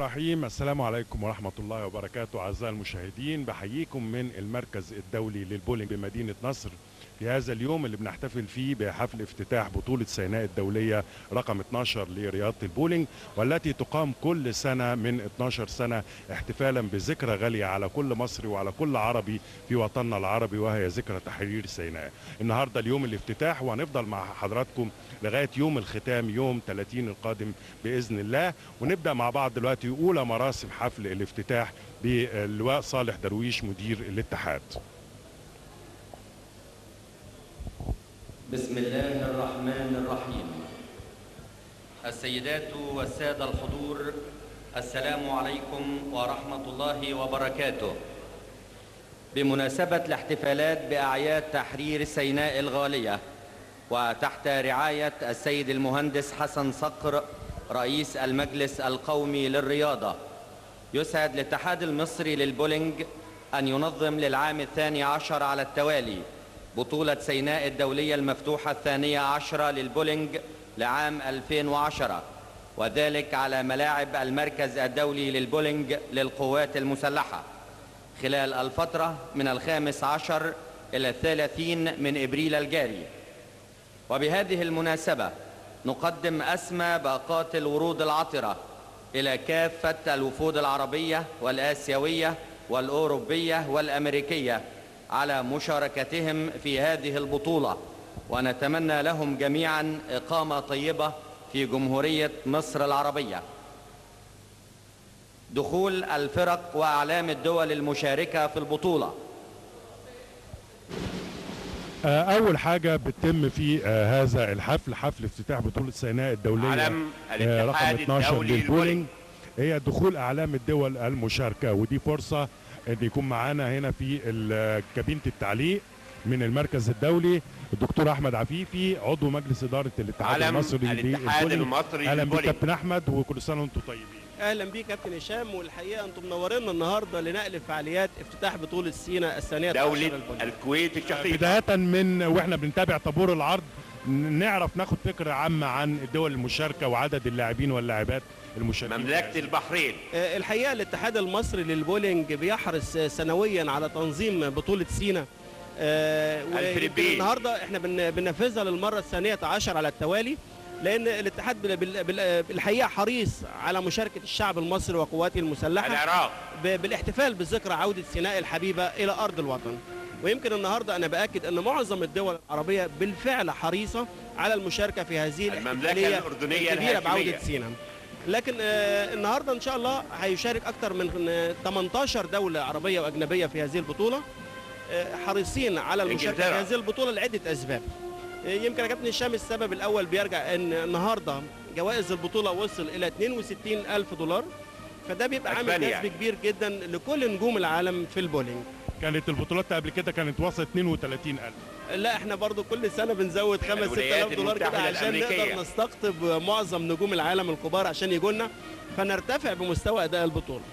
الرحيم. السلام عليكم ورحمة الله وبركاته. أعزائي المشاهدين، بحييكم من المركز الدولي للبولينج بمدينة نصر في هذا اليوم اللي بنحتفل فيه بحفل افتتاح بطولة سيناء الدولية رقم 12 لرياضة البولينج، والتي تقام كل سنة من 12 سنة احتفالا بذكرى غالية على كل مصري وعلى كل عربي في وطننا العربي، وهي ذكرى تحرير سيناء. النهاردة اليوم الافتتاح، وهنفضل مع حضراتكم لغاية يوم الختام يوم 30 القادم بإذن الله. ونبدأ مع بعض دلوقتي أولى مراسم حفل الافتتاح باللواء صالح درويش مدير الاتحاد. بسم الله الرحمن الرحيم. السيدات والسادة الحضور، السلام عليكم ورحمة الله وبركاته. بمناسبة الاحتفالات بأعياد تحرير سيناء الغالية، وتحت رعاية السيد المهندس حسن صقر رئيس المجلس القومي للرياضة، يسعد الاتحاد المصري للبولينج أن ينظم للعام 12 على التوالي بطولة سيناء الدولية المفتوحة 12 للبولينج لعام 2010، وذلك على ملاعب المركز الدولي للبولينج للقوات المسلحة خلال الفترة من 15 إلى 30 من إبريل الجاري. وبهذه المناسبة نقدم أسمى باقات الورود العطرة إلى كافة الوفود العربية والآسيوية والأوروبية والأمريكية على مشاركتهم في هذه البطولة، ونتمنى لهم جميعا إقامة طيبة في جمهورية مصر العربية. دخول الفرق وأعلام الدول المشاركة في البطولة. أول حاجة بتتم في هذا الحفل، حفل افتتاح بطولة سيناء الدولية رقم 12 للبولينج، هي دخول أعلام الدول المشاركة. ودي فرصة ان يكون معانا هنا في كابينة التعليق من المركز الدولي الدكتور احمد عفيفي، عضو مجلس اداره الاتحاد المصري للبولينج. اهلا بك كابتن احمد، وكل سنه وانتم طيبين. اهلا بيك كابتن هشام، والحقيقه انتم منورينا النهارده لنقل فعاليات افتتاح بطوله سيناء الثانيه دوله الكويت الشقيقه. بدايه من واحنا بنتابع طابور العرض، نعرف ناخد فكره عامه عن الدول المشاركه وعدد اللاعبين واللاعبات المشاركين. مملكة البحرين. الحقيقة الاتحاد المصري للبولينج بيحرص سنويا على تنظيم بطولة سيناء. الفلبين. النهاردة احنا بننفذها للمرة الثانية عشر على التوالي، لأن الاتحاد بالحقيقة حريص على مشاركة الشعب المصري وقواته المسلحة العراق بالاحتفال بذكرى عودة سيناء الحبيبة إلى أرض الوطن. ويمكن النهاردة أنا بأكد أن معظم الدول العربية بالفعل حريصة على المشاركة في هذه الاحتفالية الكبيرة بعودة سيناء. لكن النهارده ان شاء الله هيشارك اكثر من 18 دوله عربيه واجنبيه في هذه البطوله، حريصين على المشاركه في هذه البطوله لعده اسباب. يمكن يا كابتن هشام السبب الاول بيرجع ان النهارده جوائز البطوله وصل الى 62,000 دولار، فده بيبقى عامل جذب كبير جدا لكل نجوم العالم في البولينج. كانت البطولات قبل كده كانت وصلت 32,000. لا احنا برضو كل سنه بنزود 5-6,000 دولار كده عشان نقدر نستقطب معظم نجوم العالم الكبار عشان يجوا لنا، فنرتفع بمستوى اداء البطوله.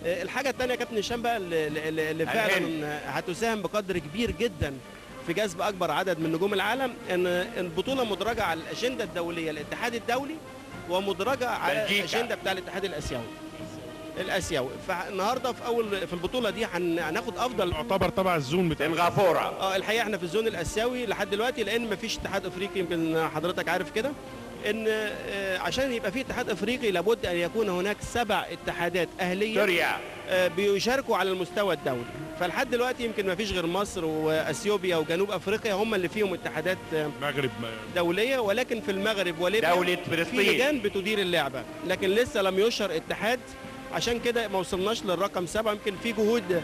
الحاجه الثانيه يا كابتن هشام بقى اللي فعلا هتساهم بقدر كبير جدا في جذب اكبر عدد من نجوم العالم، ان البطوله مدرجه على الاجنده الدوليه للاتحاد الدولي، ومدرجه على الاجنده بتاع الاتحاد الاسيوي. فالنهارده في البطوله دي هناخد افضل، يعتبر تبع الزون بتاع سنغافوره. الحقيقه احنا في الزون الاسيوي لحد دلوقتي، لان مفيش اتحاد افريقي، يمكن حضرتك عارف كده، ان عشان يبقى في اتحاد افريقي لابد ان يكون هناك 7 اتحادات اهليه سوريا بيشاركوا على المستوى الدولي. فلحد دلوقتي يمكن مفيش غير مصر واثيوبيا وجنوب افريقيا هم اللي فيهم اتحادات المغرب دوليه، ولكن في المغرب وليبيا دوله فلسطين في لجان بتدير اللعبه، لكن لسه لم يشهر اتحاد، عشان كده ما وصلناش للرقم 7. يمكن في جهود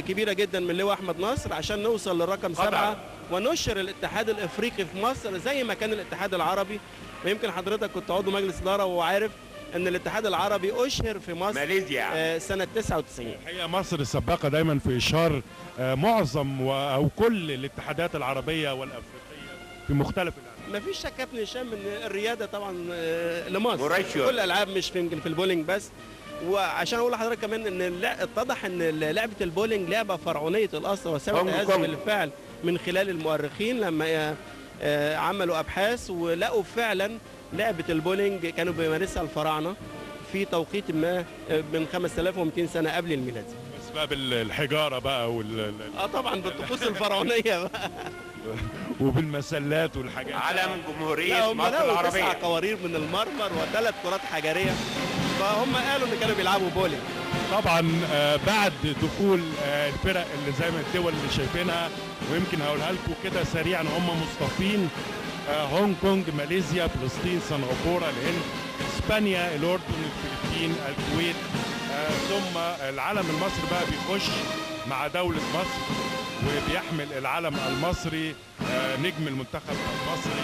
كبيرة جدا من لواء أحمد نصر عشان نوصل للرقم 7 ونشر الاتحاد الافريقي في مصر زي ما كان الاتحاد العربي. ويمكن حضرتك كنت عضو مجلس إدارة وعارف ان الاتحاد العربي اشهر في مصر ماليزيا سنة 99. الحقيقة مصر السباقة دايما في اشهار معظم او كل الاتحادات العربية والافريقية في مختلف الالعاب. مفيش شك كابتن هشام ان الرياده طبعا لمصر مرشح. كل الالعاب، مش يمكن في البولينج بس. وعشان اقول لحضرتك كمان ان اتضح ان لعبه البولينج لعبه فرعونيه الاصل، وثبت هذا بالفعل من خلال المؤرخين لما عملوا ابحاث ولقوا فعلا لعبه البولينج كانوا بيمارسها الفراعنه في توقيت ما من 5200 سنه قبل الميلاد. اسباب الحجاره بقى طبعا بالطقوس الفرعونيه بقى وبالمسلات والحاجات. علم جمهوريه مصر العربيه 9 العربيه. قوارير من المرمر و3 كرات حجريه، فهم قالوا ان كانوا بيلعبوا بولينج. طبعا بعد دخول الفرق اللي زي ما الدول اللي شايفينها، ويمكن هقولها لكم كده سريعا، هم مصطفين هونج كونج، ماليزيا، فلسطين، سنغافوره، الهند، اسبانيا، الاردن، الفلبين، الكويت، ثم العلم المصري بقى بيخش مع دوله مصر وبيحمل العلم المصري نجم المنتخب المصري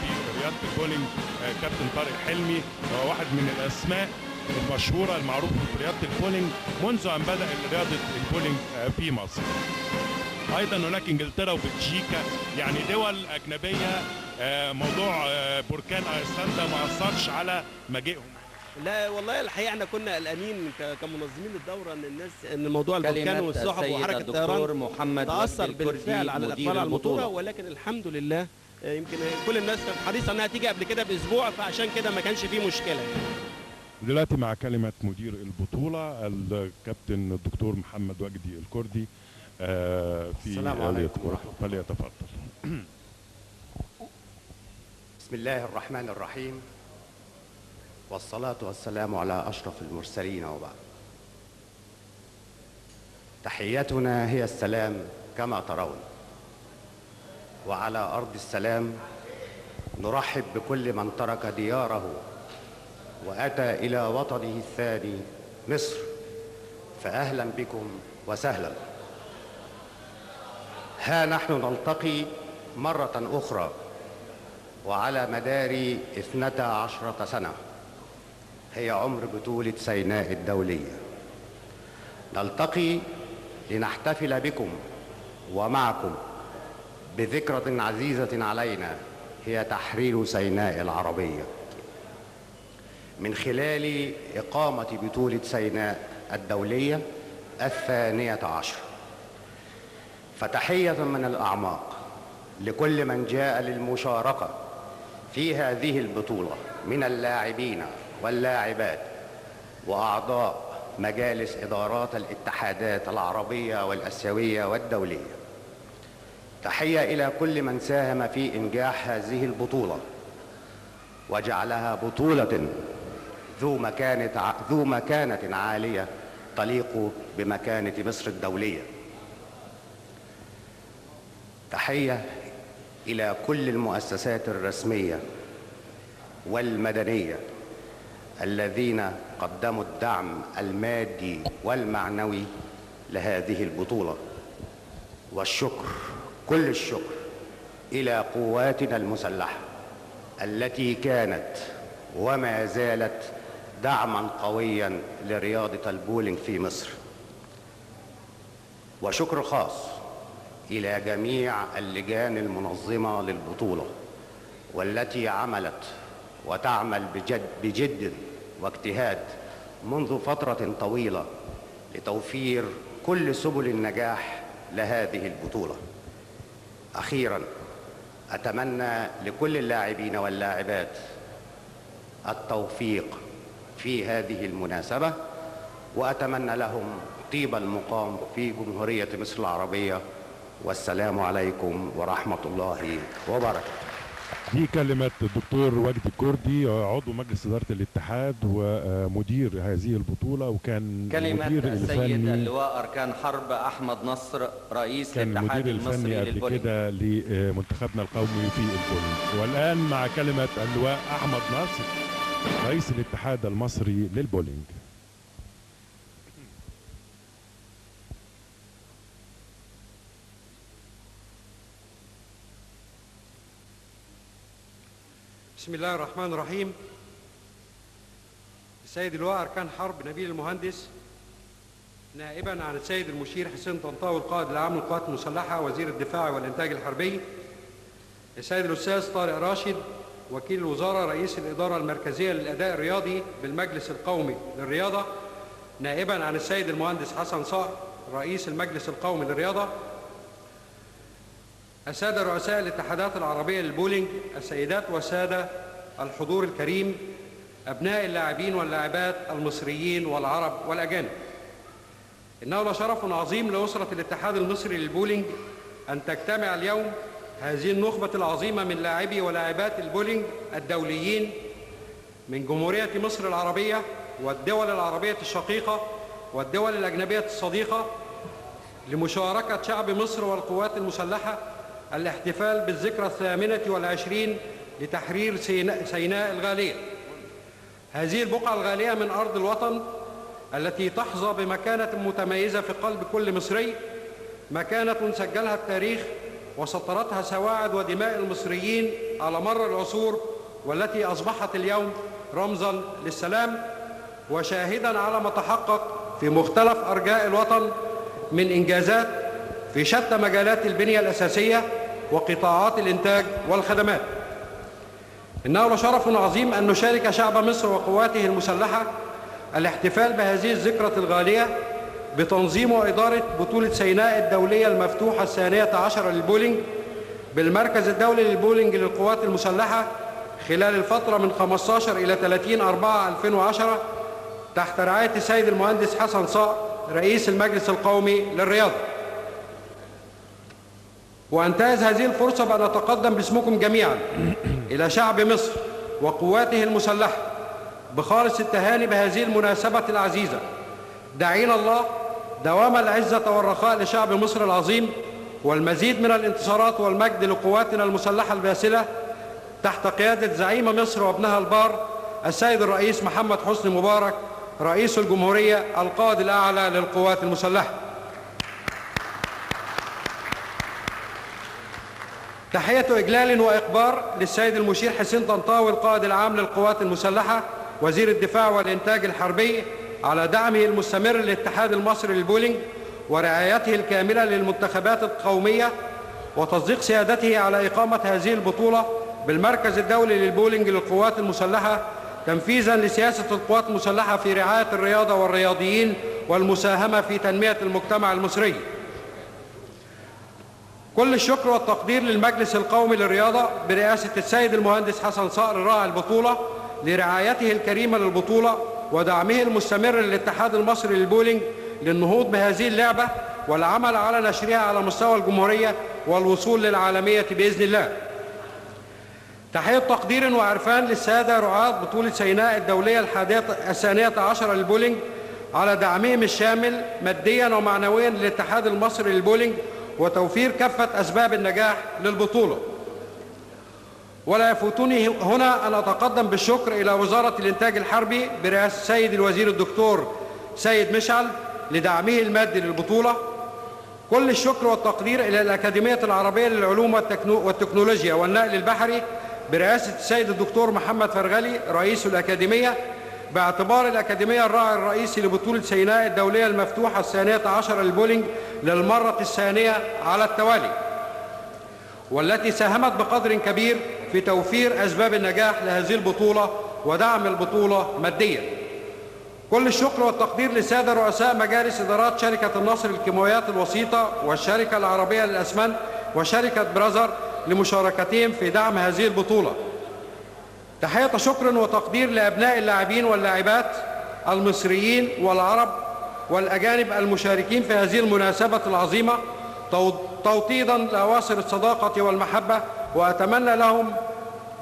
في رياضه البولينج كابتن طارق حلمي، هو واحد من الاسماء المشهوره المعروفه في رياضه البولينج منذ ان بدا رياضه البولينج في مصر. ايضا هناك انجلترا وبلجيكا، يعني دول اجنبيه. موضوع بركان ايسلندا ما اثرش على مجيئهم. لا والله الحقيقه احنا كنا قلقانين كمنظمين الدوره ان موضوع البركان والسحب وحركه الطيران تاثر بالفعل على الاقبال على البطوله، ولكن الحمد لله يمكن كل الناس كانت حريصه انها تيجي قبل كده باسبوع، فعشان كده ما كانش فيه مشكله يعني. دلوقتي مع كلمه مدير البطوله الكابتن الدكتور محمد وجدي الكردي في السلام عليكم ورحمة الله. فليتفضل. بسم الله الرحمن الرحيم، والصلاة والسلام على أشرف المرسلين، وبعد. تحيتنا هي السلام كما ترون، وعلى أرض السلام نرحب بكل من ترك دياره وأتى إلى وطنه الثاني مصر، فأهلا بكم وسهلا. ها نحن نلتقي مرة أخرى وعلى مدار 12 سنة هي عمر بطولة سيناء الدولية. نلتقي لنحتفل بكم ومعكم بذكرى عزيزة علينا هي تحرير سيناء العربية من خلال إقامة بطولة سيناء الدولية 12. فتحية من الأعماق لكل من جاء للمشاركة في هذه البطولة من اللاعبين واللاعبات وأعضاء مجالس إدارات الاتحادات العربية والآسيوية والدولية. تحية إلى كل من ساهم في إنجاح هذه البطولة وجعلها بطولة ذو مكانة عالية تليق بمكانة مصر الدولية. تحية إلى كل المؤسسات الرسمية والمدنية الذين قدموا الدعم المادي والمعنوي لهذه البطولة، والشكر كل الشكر إلى قواتنا المسلحة التي كانت وما زالت دعما قويا لرياضة البولينج في مصر. وشكر خاص إلى جميع اللجان المنظمة للبطولة والتي عملت وتعمل بجد واجتهاد منذ فترة طويلة لتوفير كل سبل النجاح لهذه البطولة. أخيراً أتمنى لكل اللاعبين واللاعبات التوفيق في هذه المناسبة، وأتمنى لهم طيب المقام في جمهورية مصر العربية، والسلام عليكم ورحمة الله وبركاته. دي كلمة الدكتور وجدي الكردي عضو مجلس إدارة الاتحاد ومدير هذه البطولة، وكان كلمة مدير السيد الفني اللواء أركان حرب أحمد نصر رئيس كان الاتحاد المدير المصري الفني قبل للبولينج. كده لمنتخبنا القومي في البولينج. والآن مع كلمة اللواء أحمد نصر رئيس الاتحاد المصري للبولينج. بسم الله الرحمن الرحيم. السيد اللواء أركان حرب نبيل المهندس، نائبا عن السيد المشير حسين طنطاوي القائد العام للقوات المسلحة وزير الدفاع والإنتاج الحربي، السيد الأستاذ طارق راشد وكيل الوزارة رئيس الإدارة المركزية للأداء الرياضي بالمجلس القومي للرياضة، نائبا عن السيد المهندس حسن صقر رئيس المجلس القومي للرياضة، السادة رؤساء الاتحادات العربية للبولينج، السيدات والسادة الحضور الكريم، أبناء اللاعبين واللاعبات المصريين والعرب والأجانب، إنه لشرف عظيم لأسرة الاتحاد المصري للبولينج أن تجتمع اليوم هذه النخبة العظيمة من لاعبي ولاعبات البولينج الدوليين من جمهورية مصر العربية والدول العربية الشقيقة والدول الأجنبية الصديقة لمشاركة شعب مصر والقوات المسلحة الاحتفال بالذكرى 28 لتحرير سيناء الغالية. هذه البقعة الغالية من أرض الوطن التي تحظى بمكانة متميزة في قلب كل مصري، مكانة سجلها التاريخ وسطرتها سواعد ودماء المصريين على مر العصور، والتي أصبحت اليوم رمزاً للسلام وشاهداً على ما تحقق في مختلف أرجاء الوطن من إنجازات في شتى مجالات البنية الأساسية وقطاعات الإنتاج والخدمات. إنه لشرف عظيم أن نشارك شعب مصر وقواته المسلحة الاحتفال بهذه الذكرى الغالية بتنظيم وإدارة بطولة سيناء الدولية المفتوحة 12 للبولينج بالمركز الدولي للبولينج للقوات المسلحة خلال الفترة من 15 إلى 30/4/2010 تحت رعاية السيد المهندس حسن صقر رئيس المجلس القومي للرياضة. وأنتهز هذه الفرصة بأن أتقدم باسمكم جميعا إلى شعب مصر وقواته المسلحة بخالص التهاني بهذه المناسبة العزيزة، داعين الله دوام العزة والرخاء لشعب مصر العظيم والمزيد من الانتصارات والمجد لقواتنا المسلحة الباسلة تحت قيادة زعيم مصر وابنها البار السيد الرئيس محمد حسني مبارك رئيس الجمهورية القائد الأعلى للقوات المسلحة. تحية إجلال وإقبار للسيد المشير حسين طنطاوي القائد العام للقوات المسلحة وزير الدفاع والإنتاج الحربي على دعمه المستمر للاتحاد المصري للبولينج ورعايته الكاملة للمنتخبات القومية وتصديق سيادته على إقامة هذه البطولة بالمركز الدولي للبولينج للقوات المسلحة تنفيذا لسياسة القوات المسلحة في رعاية الرياضة والرياضيين والمساهمة في تنمية المجتمع المصري. كل الشكر والتقدير للمجلس القومي للرياضة برئاسة السيد المهندس حسن صقر راعي البطولة لرعايته الكريمة للبطولة ودعمه المستمر للاتحاد المصري للبولينج للنهوض بهذه اللعبة والعمل على نشرها على مستوى الجمهورية والوصول للعالمية بإذن الله. تحية تقدير وعرفان للسادة رعاة بطولة سيناء الدولية 12 للبولينج على دعمهم الشامل ماديا ومعنويا للاتحاد المصري للبولينج وتوفير كافة أسباب النجاح للبطولة. ولا يفوتني هنا أن أتقدم بالشكر إلى وزارة الإنتاج الحربي برئاسة السيد الوزير الدكتور سيد مشعل لدعمه المادي للبطولة. كل الشكر والتقدير إلى الأكاديمية العربية للعلوم والتكنولوجيا والنقل البحري برئاسة السيد الدكتور محمد فرغلي رئيس الأكاديمية باعتبار الأكاديمية الراعي الرئيسي لبطولة سيناء الدولية المفتوحة 12 للبولينج للمرة الثانية على التوالي، والتي ساهمت بقدر كبير في توفير أسباب النجاح لهذه البطولة ودعم البطولة ماديا. كل الشكر والتقدير للسادة رؤساء مجالس إدارات شركة النصر للكيماويات الوسيطة والشركة العربية للأسمنت وشركة برازر لمشاركتهم في دعم هذه البطولة. تحية شكر وتقدير لأبناء اللاعبين واللاعبات المصريين والعرب والأجانب المشاركين في هذه المناسبة العظيمة توطيدا لأواصر الصداقة والمحبة، وأتمنى لهم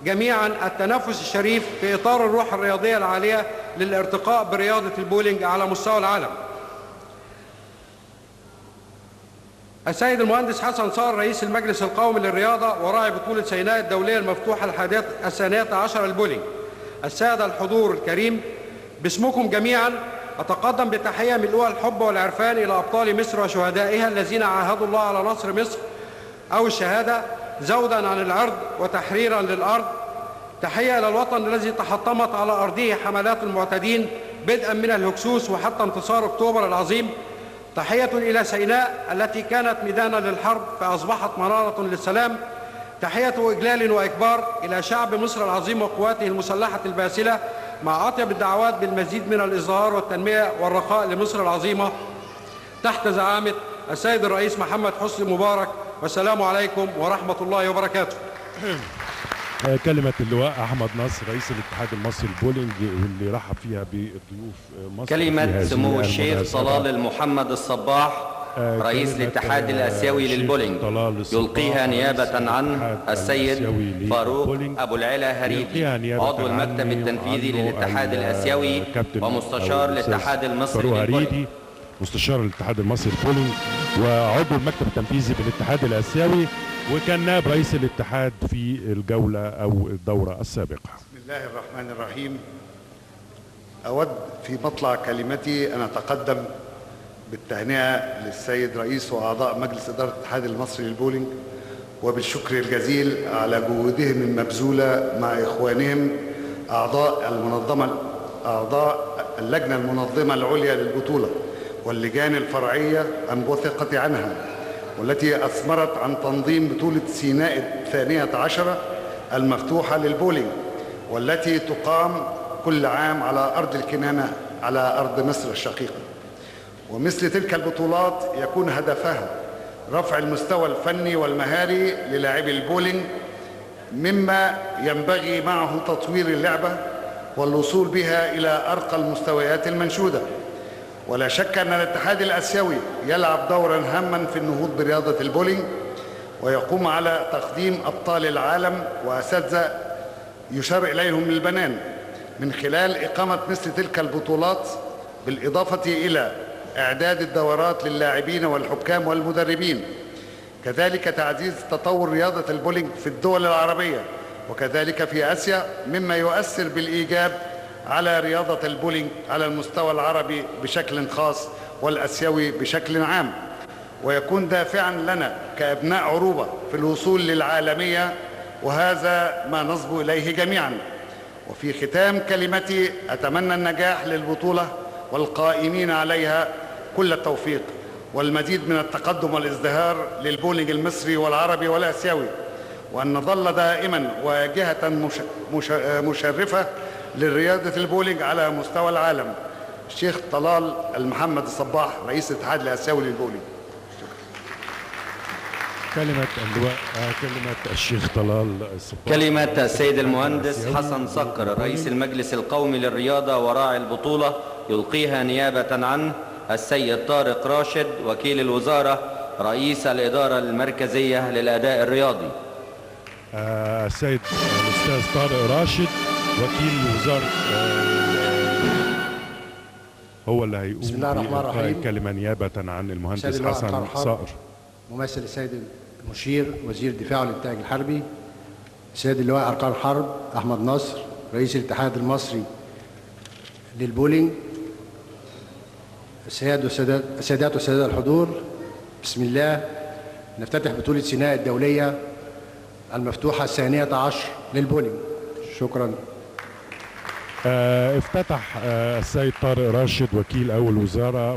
جميعا التنافس الشريف في إطار الروح الرياضية العالية للارتقاء برياضة البولينج على مستوى العالم. السيد المهندس حسن صقر رئيس المجلس القومي للرياضة وراعي بطولة سيناء الدولية المفتوحة 12 للبولينج، السادة الحضور الكريم، باسمكم جميعا أتقدم بتحية ملؤها الحب والعرفان إلى أبطال مصر وشهدائها الذين عاهدوا الله على نصر مصر أو الشهادة زودا عن العرض وتحريرا للأرض. تحية إلى الوطن الذي تحطمت على أرضه حملات المعتدين بدءا من الهكسوس وحتى انتصار أكتوبر العظيم. تحية إلى سيناء التي كانت ميدانا للحرب فأصبحت منارة للسلام. تحية إجلال وإكبار إلى شعب مصر العظيم وقواته المسلحة الباسلة مع أطيب الدعوات بالمزيد من الإزدهار والتنمية والرخاء لمصر العظيمة تحت زعامة السيد الرئيس محمد حسني مبارك. والسلام عليكم ورحمة الله وبركاته. كلمة اللواء أحمد نصر رئيس الاتحاد المصري للبولينج واللي رحب فيها بضيوف مصر. كلمة سمو الشيخ طلال محمد الصباح رئيس الاتحاد الآسيوي للبولينج يلقيها نيابة عن السيد فاروق أبو العلا هريدي عضو المكتب التنفيذي للاتحاد الآسيوي ومستشار الاتحاد المصري للبولينج، مستشار الاتحاد المصري للبولينج وعضو المكتب التنفيذي بالاتحاد الآسيوي، وكان نائب رئيس الاتحاد في الجولة أو الدورة السابقة. بسم الله الرحمن الرحيم. أود في مطلع كلمتي أن أتقدم بالتهنئة للسيد رئيس وأعضاء مجلس إدارة الاتحاد المصري للبولينج وبالشكر الجزيل على جهودهم المبذولة مع إخوانهم أعضاء اللجنة المنظمة العليا للبطولة واللجان الفرعية الموثقة عنها، والتي أثمرت عن تنظيم بطولة سيناء 12 المفتوحة للبولينج، والتي تقام كل عام على أرض الكنانة على أرض مصر الشقيقة. ومثل تلك البطولات يكون هدفها رفع المستوى الفني والمهاري للاعبي البولينج، مما ينبغي معه تطوير اللعبة والوصول بها إلى أرقى المستويات المنشودة. ولا شك أن الاتحاد الآسيوي يلعب دورا هاما في النهوض برياضة البولينج، ويقوم على تقديم أبطال العالم وأساتذة يشار إليهم البنان من خلال إقامة مثل تلك البطولات، بالإضافة إلى إعداد الدورات للاعبين والحكام والمدربين، كذلك تعزيز تطور رياضة البولينج في الدول العربية وكذلك في آسيا، مما يؤثر بالإيجاب على رياضة البولينج على المستوى العربي بشكل خاص والآسيوي بشكل عام، ويكون دافعا لنا كأبناء عروبة في الوصول للعالمية، وهذا ما نصبو إليه جميعا. وفي ختام كلمتي أتمنى النجاح للبطولة والقائمين عليها كل التوفيق والمزيد من التقدم والازدهار للبولينج المصري والعربي والآسيوي، وأن نظل دائما واجهة مشرفة للرياضة البولينج على مستوى العالم. الشيخ طلال محمد الصباح رئيس الاتحاد الآسيوي للبولينج. كلمة اللواء كلمة الشيخ طلال الصباح. كلمة السيد المهندس حسن صقر رئيس المجلس القومي للرياضة وراعي البطولة يلقيها نيابة عنه السيد طارق راشد وكيل الوزارة رئيس الإدارة المركزية للأداء الرياضي. السيد الأستاذ طارق راشد وكيل وزارة هو اللي هيقوم بسم الله الرحمن الرحيم. كلمة نيابة عن المهندس حسن صقر. ممثل السيد المشير وزير الدفاع والإنتاج الحربي، السيد اللواء أركان حرب أحمد نصر رئيس الاتحاد المصري للبولينج، السيدات والسادة الحضور، بسم الله. نفتتح بطولة سيناء الدولية المفتوحة 12 للبولينج. شكرا. افتتح السيد طارق راشد وكيل أول وزارة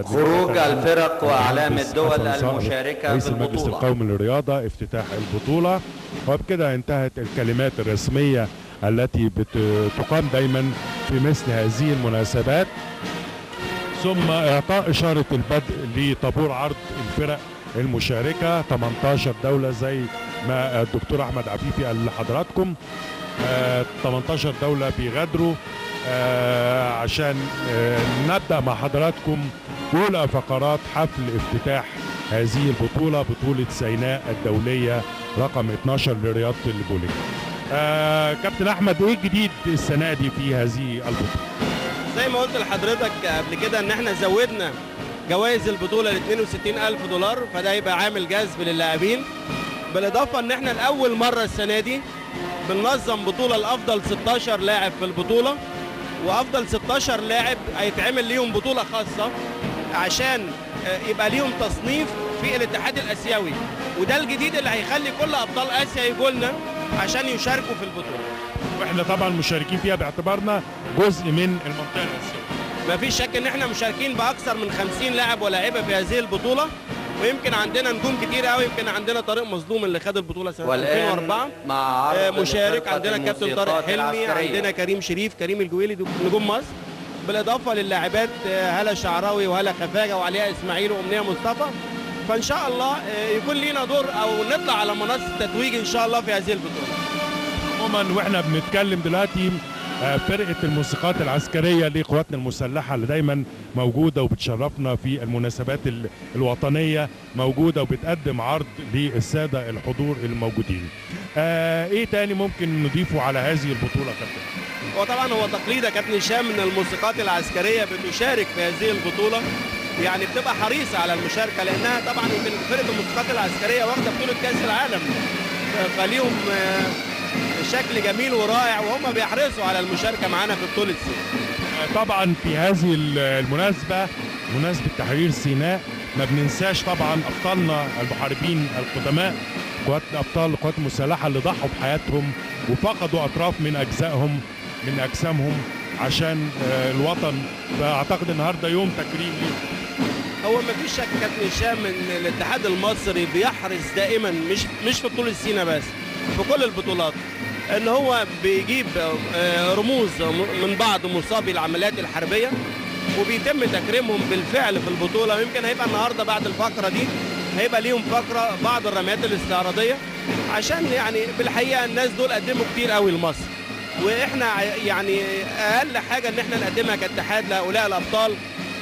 خروج الفرق وأعلام الدول المشاركة رئيس في المجلس البطولة. القومي للرياضة افتتاح البطولة، وبكده انتهت الكلمات الرسمية التي بتقام دايما في مثل هذه المناسبات، ثم إعطاء إشارة البدء لطابور عرض الفرق المشاركة 18 دولة زي ما الدكتور أحمد عفيفي قال لحضراتكم. 18 دولة بيغادروا عشان نبدأ مع حضراتكم أولى فقرات حفل افتتاح هذه البطولة، بطولة سيناء الدولية رقم 12 لرياضة البولينج. كابتن أحمد، إيه الجديد السنة دي في هذه البطولة؟ زي ما قلت لحضرتك قبل كده ان احنا زودنا جوائز البطولة ل 62,000 دولار، فده يبقى عامل جذب للاعبين، بالاضافة ان احنا لأول مرة السنة دي بننظم بطولة لأفضل 16 لاعب في البطولة، وأفضل 16 لاعب هيتعمل ليهم بطولة خاصة عشان يبقى ليهم تصنيف في الاتحاد الآسيوي، وده الجديد اللي هيخلي كل أبطال آسيا يجوا لنا عشان يشاركوا في البطولة. واحنا طبعا مشاركين فيها باعتبارنا جزء من المنطقة الآسيوية. مفيش شك ان احنا مشاركين بأكثر من 50 لاعب ولاعبة في هذه البطولة، ويمكن عندنا نجوم كتير قوي. يمكن عندنا طارق مظلوم اللي خد البطوله سنه 2004 مع مشارك، عندنا كابتن طارق حلمي، عندنا كريم شريف، كريم الجويلي، نجوم مصر، بالاضافه للاعبات هلا شعراوي وهلا خفاجه وعلياء اسماعيل وامنيه مصطفى. فان شاء الله يكون لينا دور او نطلع على منصه التتويج ان شاء الله في هذه البطوله. عموما واحنا بنتكلم دلوقتي فرقة الموسيقات العسكرية لقواتنا المسلحة اللي دايما موجودة وبتشرفنا في المناسبات الوطنية، موجودة وبتقدم عرض للسادة الحضور الموجودين. ايه تاني ممكن نضيفه على هذه البطولة كابتن؟ هو طبعا هو تقليد يا كابتن هشام ان الموسيقات العسكرية بتشارك في هذه البطولة، يعني بتبقى حريصة على المشاركة لانها طبعا يمكن فرقة الموسيقات العسكرية واخدة بطولة كأس العالم، فليهم شكل جميل ورائع وهم بيحرصوا على المشاركة معانا في بطولة سيناء. طبعا في هذه المناسبة، مناسبة تحرير سيناء، ما بننساش طبعا أبطالنا المحاربين القدماء، أبطال القوات المسلحة اللي ضحوا بحياتهم وفقدوا أطراف من أجزائهم من أجسامهم عشان الوطن. فأعتقد النهارده يوم تكريم ليهم. هو ما فيش شك كابتن هشام ان الاتحاد المصري بيحرص دائما مش في بطولة سيناء بس، في كل البطولات، ان هو بيجيب رموز من بعض مصابي العمليات الحربية وبيتم تكريمهم بالفعل في البطولة. يمكن هيبقى النهارده بعد الفقرة دي هيبقى ليهم فقرة بعض الرميات الاستعراضية، عشان يعني بالحقيقة الناس دول قدموا كتير قوي لمصر، واحنا يعني اقل حاجة ان احنا نقدمها كاتحاد لهؤلاء الابطال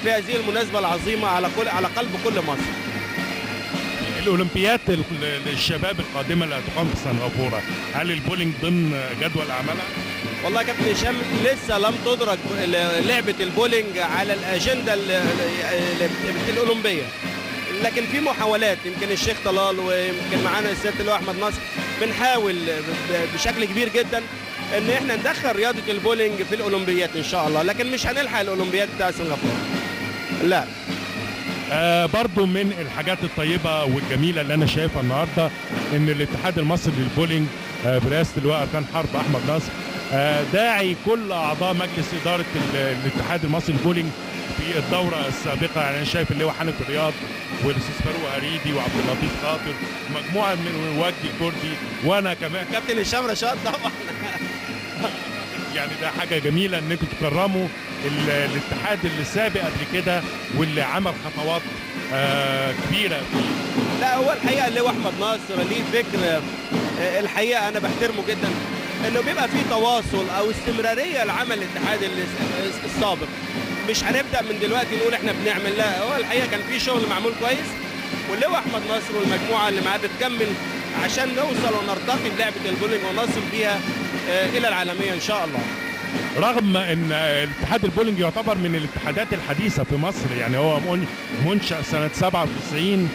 في هذه المناسبة العظيمة على قلب كل مصر. الأولمبيات للشباب القادمة اللي هتقام في سنغافورة، هل البولينج ضمن جدول أعمالها؟ والله يا كابتن هشام لسه لم تدرج لعبة البولينج على الأجندة الأولمبية، لكن في محاولات. يمكن الشيخ طلال ويمكن معانا السيادة اللواء أحمد نصر بنحاول بشكل كبير جدا ان احنا ندخل رياضة البولينج في الأولمبيات إن شاء الله، لكن مش هنلحق الأولمبيات بتاع سنغافورة. لا. برضو من الحاجات الطيبة والجميلة اللي أنا شايفها النهاردة إن الاتحاد المصري للبولينج برئاسة اللواء أركان حرب أحمد نصر داعي كل أعضاء مجلس إدارة الاتحاد المصري للبولينج في الدورة السابقة. يعني أنا شايف اللواء حنك الرياض والأستاذ فاروق هريدي وعبد اللطيف خاطر ومجموعة من وجدي كردي وأنا كمان كابتن هشام رشاد طبعا. يعني ده حاجة جميلة انكم تكرموا الاتحاد اللي سابق قبل كده واللي عمل خطوات كبيرة فيه. لا هو الحقيقة اللواء احمد ناصر ليه فكر الحقيقة انا بحترمه جدا، انه بيبقى فيه تواصل او استمرارية لعمل الاتحاد السابق. مش هنبدأ من دلوقتي نقول احنا بنعمل، لا هو الحقيقة كان فيه شغل معمول كويس، واللواء احمد ناصر والمجموعة اللي معاه بتكمل عشان نوصل ونرتقي بلعبة البولينج ونصل بيها الى العالمية ان شاء الله. رغم ان الاتحاد البولينج يعتبر من الاتحادات الحديثة في مصر، يعني هو منشأ سنة 97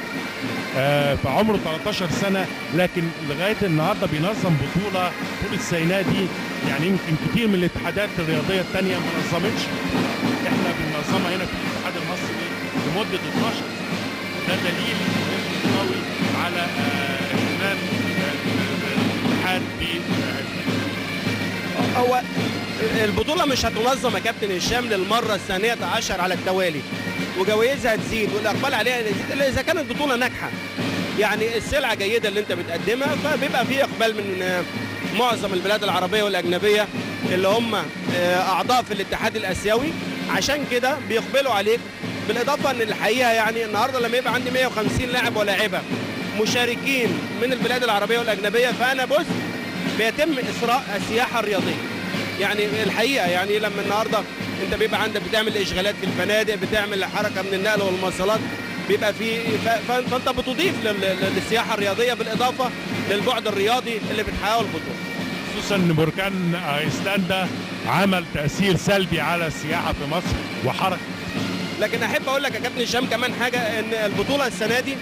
فعمره 13 سنة، لكن لغاية النهاردة بينظم بطولة سيناء دي. يعني يمكن كتير من الاتحادات الرياضية التانية ما نظمتش، احنا بننظمها هنا في الاتحاد المصري لمدة 12 سنة. ده دليل قوي على اهتمام الاتحاد هو البطولة مش هتنظم يا كابتن هشام للمرة الثانية عشر على التوالي، وجوائزها تزيد والإقبال عليها يزيد إلا إذا كانت بطولة ناجحة. يعني السلعة جيدة اللي أنت بتقدمها، فبيبقى فيه إقبال من معظم البلاد العربية والأجنبية اللي هم أعضاء في الاتحاد الآسيوي، عشان كده بيقبلوا عليك. بالإضافة أن الحقيقة يعني النهاردة لما يبقى عندي 150 لاعب ولاعبة مشاركين من البلاد العربية والأجنبية، فأنا بص بيتم إسراء السياحة الرياضية. يعني الحقيقة يعني لما النهاردة انت بيبقى عندك بتعمل اشغالات في الفنادق، بتعمل حركة من النقل والمواصلات، بيبقى في فانت بتضيف للسياحة الرياضية بالإضافة للبعد الرياضي اللي بتحققه البطولة. خصوصا ان بركان ايسلندا عمل تأثير سلبي على السياحة في مصر وحركة. لكن احب اقول لك يا كابتن هشام كمان حاجة، ان البطولة السنة دي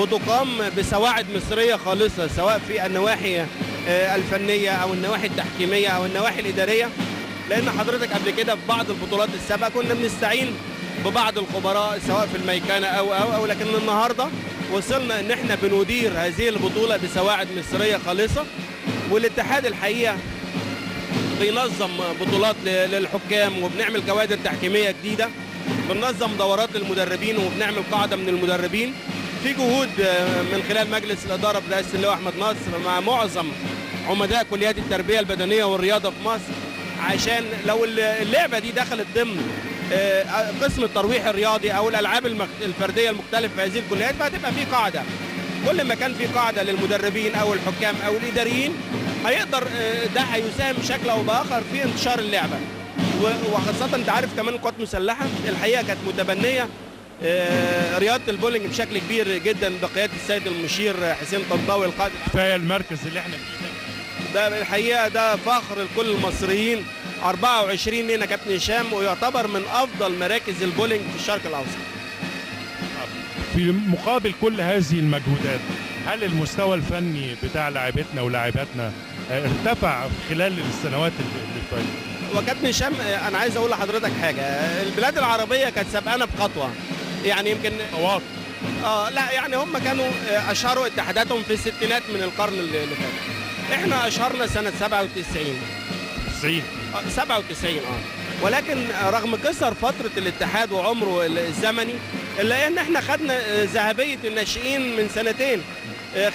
بتقام بسواعد مصرية خالصة، سواء في النواحي الفنية أو النواحي التحكيمية أو النواحي الإدارية، لأن حضرتك قبل كده في بعض البطولات السابقة كنا بنستعين ببعض الخبراء سواء في الميكنة أو لكن النهاردة وصلنا إن إحنا بندير هذه البطولة بسواعد مصرية خالصة. والاتحاد الحقيقة بينظم بطولات للحكام، وبنعمل كوادر تحكيمية جديدة، بننظم دورات للمدربين، وبنعمل قاعدة من المدربين. في جهود من خلال مجلس الإدارة برئاسة اللواء أحمد نصر مع معظم عمداء كليات التربية البدنية والرياضة في مصر، عشان لو اللعبة دي دخلت ضمن قسم الترويح الرياضي أو الألعاب الفردية المختلفة في هذه الكليات، فهتبقى في قاعدة. كل ما كان في قاعدة للمدربين أو الحكام أو الإداريين هيقدر ده هيساهم بشكل او باخر في انتشار اللعبه، وخاصه انت عارف كمان القوات المسلحه الحقيقه كانت متبنيه رياضه البولينج بشكل كبير جدا بقياده السيد المشير حسين طنطاوي القائد. كفايه المركز اللي احنا فيه ده الحقيقه ده فخر لكل المصريين. 24 هنا كابتن هشام، ويعتبر من افضل مراكز البولينج في الشرق الاوسط. في مقابل كل هذه المجهودات، هل المستوى الفني بتاع لاعبتنا ولاعباتنا ارتفع خلال السنوات اللي فاتت؟ وكابتن هشام انا عايز اقول لحضرتك حاجه، البلاد العربيه كانت سابقانا بخطوه، يعني يمكن لا يعني هم كانوا اشهروا اتحاداتهم في الستينات من القرن اللي فات. احنا اشهرنا سنه 97 ولكن رغم قصر فتره الاتحاد وعمره الزمني الا ان احنا خدنا ذهبيه الناشئين من سنتين،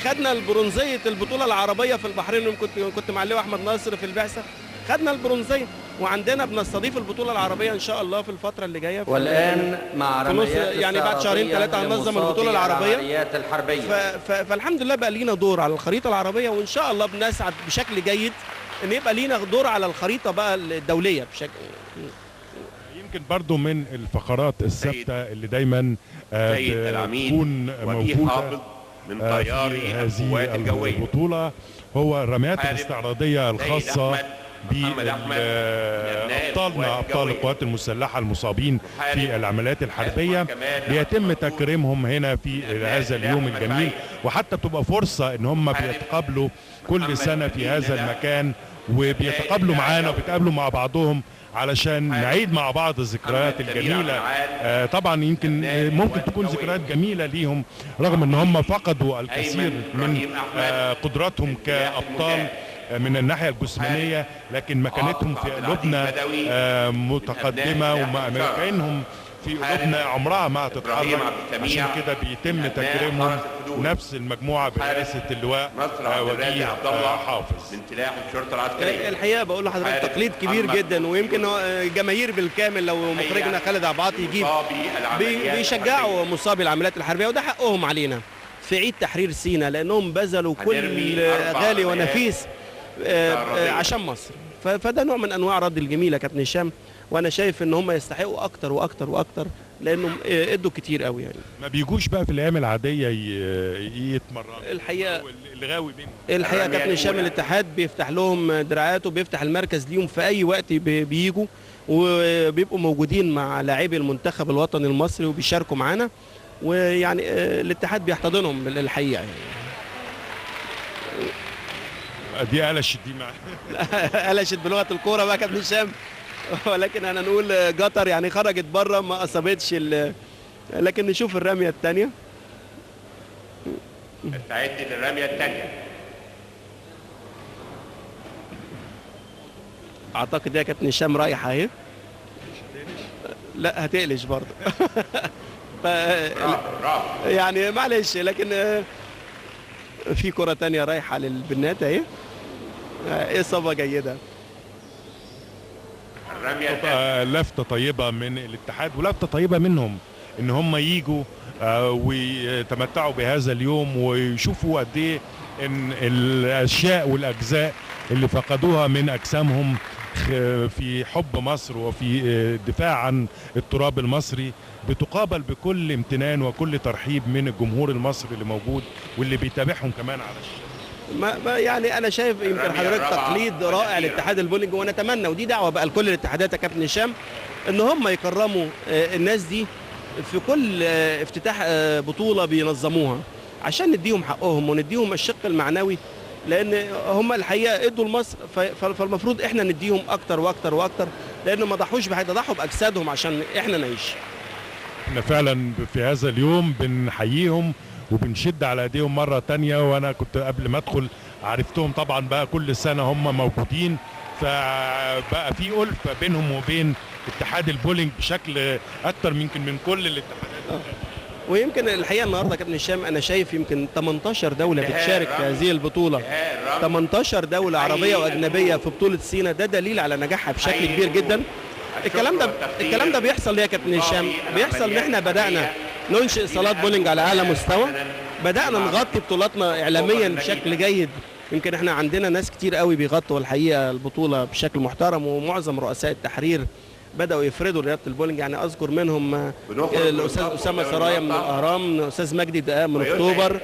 خدنا البرونزيه البطوله العربيه في البحرين، كنت مع اللواء احمد ناصر في البعثه، خدنا البرونزيه، وعندنا بنستضيف البطوله العربيه ان شاء الله في الفتره اللي جايه. والان مع رميات يعني بعد شهرين ثلاثه هننظم البطوله العربيه فالحمد لله بقى لينا دور على الخريطه العربيه، وان شاء الله بنسعد بشكل جيد ان يبقى لينا دور على الخريطه بقى الدوليه بشكل. يمكن برضو من الفقرات الثابته اللي دايما بتكون موجوده من طياري هذه البطوله هو الرميات الاستعراضيه الخاصه بأبطالنا أبطال القوات المسلحة المصابين في العمليات الحربية، بيتم تكريمهم هنا في هذا اليوم الجميل، وحتى بتبقى فرصة ان هم بيتقابلوا كل سنة في هذا المكان وبيتقابلوا معانا وبيتقابلوا مع بعضهم علشان نعيد مع بعض الذكريات الجميلة. طبعا يمكن ممكن تكون ذكريات جميلة ليهم رغم ان هم فقدوا الكثير من قدراتهم كأبطال من الناحية الجسمانية، لكن مكانتهم في قلوبنا متقدمة، ومكانهم في قلوبنا عمرها ما هتتحرك، عشان كده بيتم تكريمهم نفس المجموعة برئاسة اللواء وجيه حافظ. من سلاح الشرطة العسكرية. الحقيقة بقول لحضرتك تقليد كبير جدا، ويمكن جماهير بالكامل لو مخرجنا خالد عباطي يجيب بيشجعوا مصابي العمليات الحربية، وده حقهم علينا في عيد تحرير سيناء، لأنهم بذلوا كل غالي ونفيس عشان مصر. فده نوع من انواع رد الجميله كابتن هشام، وانا شايف ان هم يستحقوا اكتر واكتر واكتر لانهم ادوا كتير قوي. يعني ما بيجوش بقى في الايام العاديه يتمرنوا الحقيقه. الغاوي بينهم الحقيقه كابتن هشام الاتحاد بيفتح لهم دراعاته، بيفتح المركز ليهم في اي وقت بيجوا، وبيبقوا موجودين مع لاعبي المنتخب الوطني المصري وبيشاركوا معانا، ويعني الاتحاد بيحتضنهم الحقيقه. يعني دي قلشت دي قلشت بلغه الكوره بقى كابتن هشام، ولكن انا نقول جطر يعني خرجت بره ما اصابتش لكن نشوف الرميه الثانيه. استعد للرميه الثانيه. اعتقد يا كابتن هشام رايحه اهي. لا هتقلش برضه. يعني معلش، لكن في كره ثانيه رايحه للبنات اهي. اصابه جيده. لفته طيبه من الاتحاد ولفته طيبه منهم ان هم ييجوا ويتمتعوا بهذا اليوم ويشوفوا قد ايه ان الاشياء والاجزاء اللي فقدوها من اجسامهم في حب مصر وفي الدفاع عن التراب المصري بتقابل بكل امتنان وكل ترحيب من الجمهور المصري اللي موجود واللي بيتابعهم كمان على الشاشة. يعني انا شايف يمكن حضرتك تقليد رائع لاتحاد البولينج، ونتمنى ودي دعوه بقى لكل الاتحادات يا كابتن هشام ان هم يكرموا الناس دي في كل افتتاح بطوله بينظموها عشان نديهم حقهم ونديهم الشق المعنوي، لان هم الحقيقه ادوا لمصر، فالمفروض احنا نديهم اكتر واكتر واكتر، لانه ما ضحوش بحاجه، ضحوا باجسادهم عشان احنا نعيش. احنا فعلا في هذا اليوم بنحييهم وبنشد على ايديهم مره تانية، وانا كنت قبل ما ادخل عرفتهم طبعا بقى كل سنه هم موجودين، فبقى في ألفة بينهم وبين اتحاد البولينج بشكل اكتر يمكن من كل الاتحادات. ويمكن الحقيقه النهارده كابتن هشام انا شايف يمكن 18 دوله بتشارك في هذه البطوله، 18 دوله عربيه واجنبيه في بطوله سيناء، ده دليل على نجاحها بشكل كبير جدا. الكلام ده بيحصل ليه يا كابتن هشام؟ بيحصل ان احنا بدانا ننشئ صالات بولينج على اعلى مستوى، بدانا نغطي بطولاتنا اعلاميا بشكل جيد يمكن احنا عندنا ناس كتير قوي بيغطوا الحقيقه البطوله بشكل محترم، ومعظم رؤساء التحرير بداوا يفردوا رياضه البولينج. يعني اذكر منهم الاستاذ اسامه سرايا من الاهرام، الاستاذ مجدي دقاق من اكتوبر،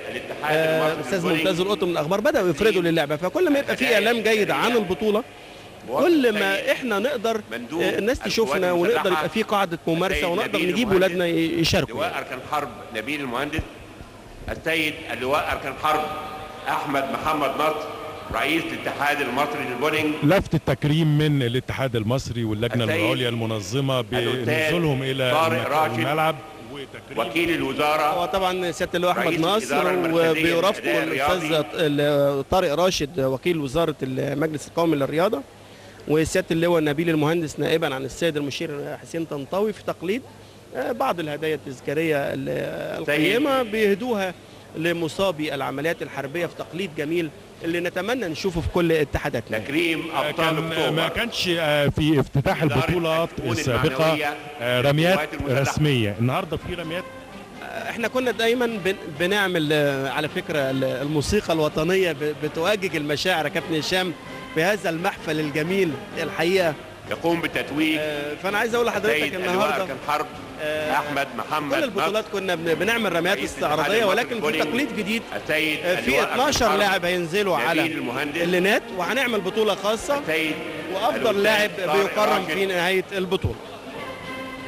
الاستاذ ممتاز القطب من الاخبار، بداوا يفردوا للعبه. فكل ما يبقى في اعلام جيد عن البطوله كل ما احنا نقدر الناس تشوفنا، ونقدر يبقى في قاعده ممارسه، ونقدر نجيب ولادنا يشاركوا. اللواء اركان حرب نبيل المهندس، السيد اللواء اركان حرب احمد محمد نصر رئيس الاتحاد المصري للبولينج. لفت التكريم من الاتحاد المصري واللجنه العليا المنظمه بنزولهم الى الملعب، وكيل الوزاره وطبعا سياده اللواء احمد ناصر، وبيرافقه الاستاذ طارق راشد وكيل وزاره المجلس القومي للرياضه، وسياده اللواء نبيل المهندس نائبا عن السيد المشير حسين طنطاوي في تقليد بعض الهدايا التذكاريه القيمه بيهدوها لمصابي العمليات الحربيه في تقليد جميل اللي نتمنى نشوفه في كل اتحاداتنا. تكريم ابطال اكتوبر. ما كانش في افتتاح البطولات السابقه رميات رسميه، النهارده في رميات. احنا كنا دايما بنعمل على فكره الموسيقى الوطنيه بتواجج المشاعر يا كابتن هشام في هذا المحفل الجميل الحقيقه، يقوم بالتتويج. فانا عايز اقول لحضرتك النهارده كان حرب احمد محمد كل البطولات كنا بنعمل رميات استعراضيه، ولكن في تقليد جديد في 12 لاعب هينزلوا على اللينات، وهنعمل بطوله خاصه وافضل لاعب بيقرم في نهايه البطوله.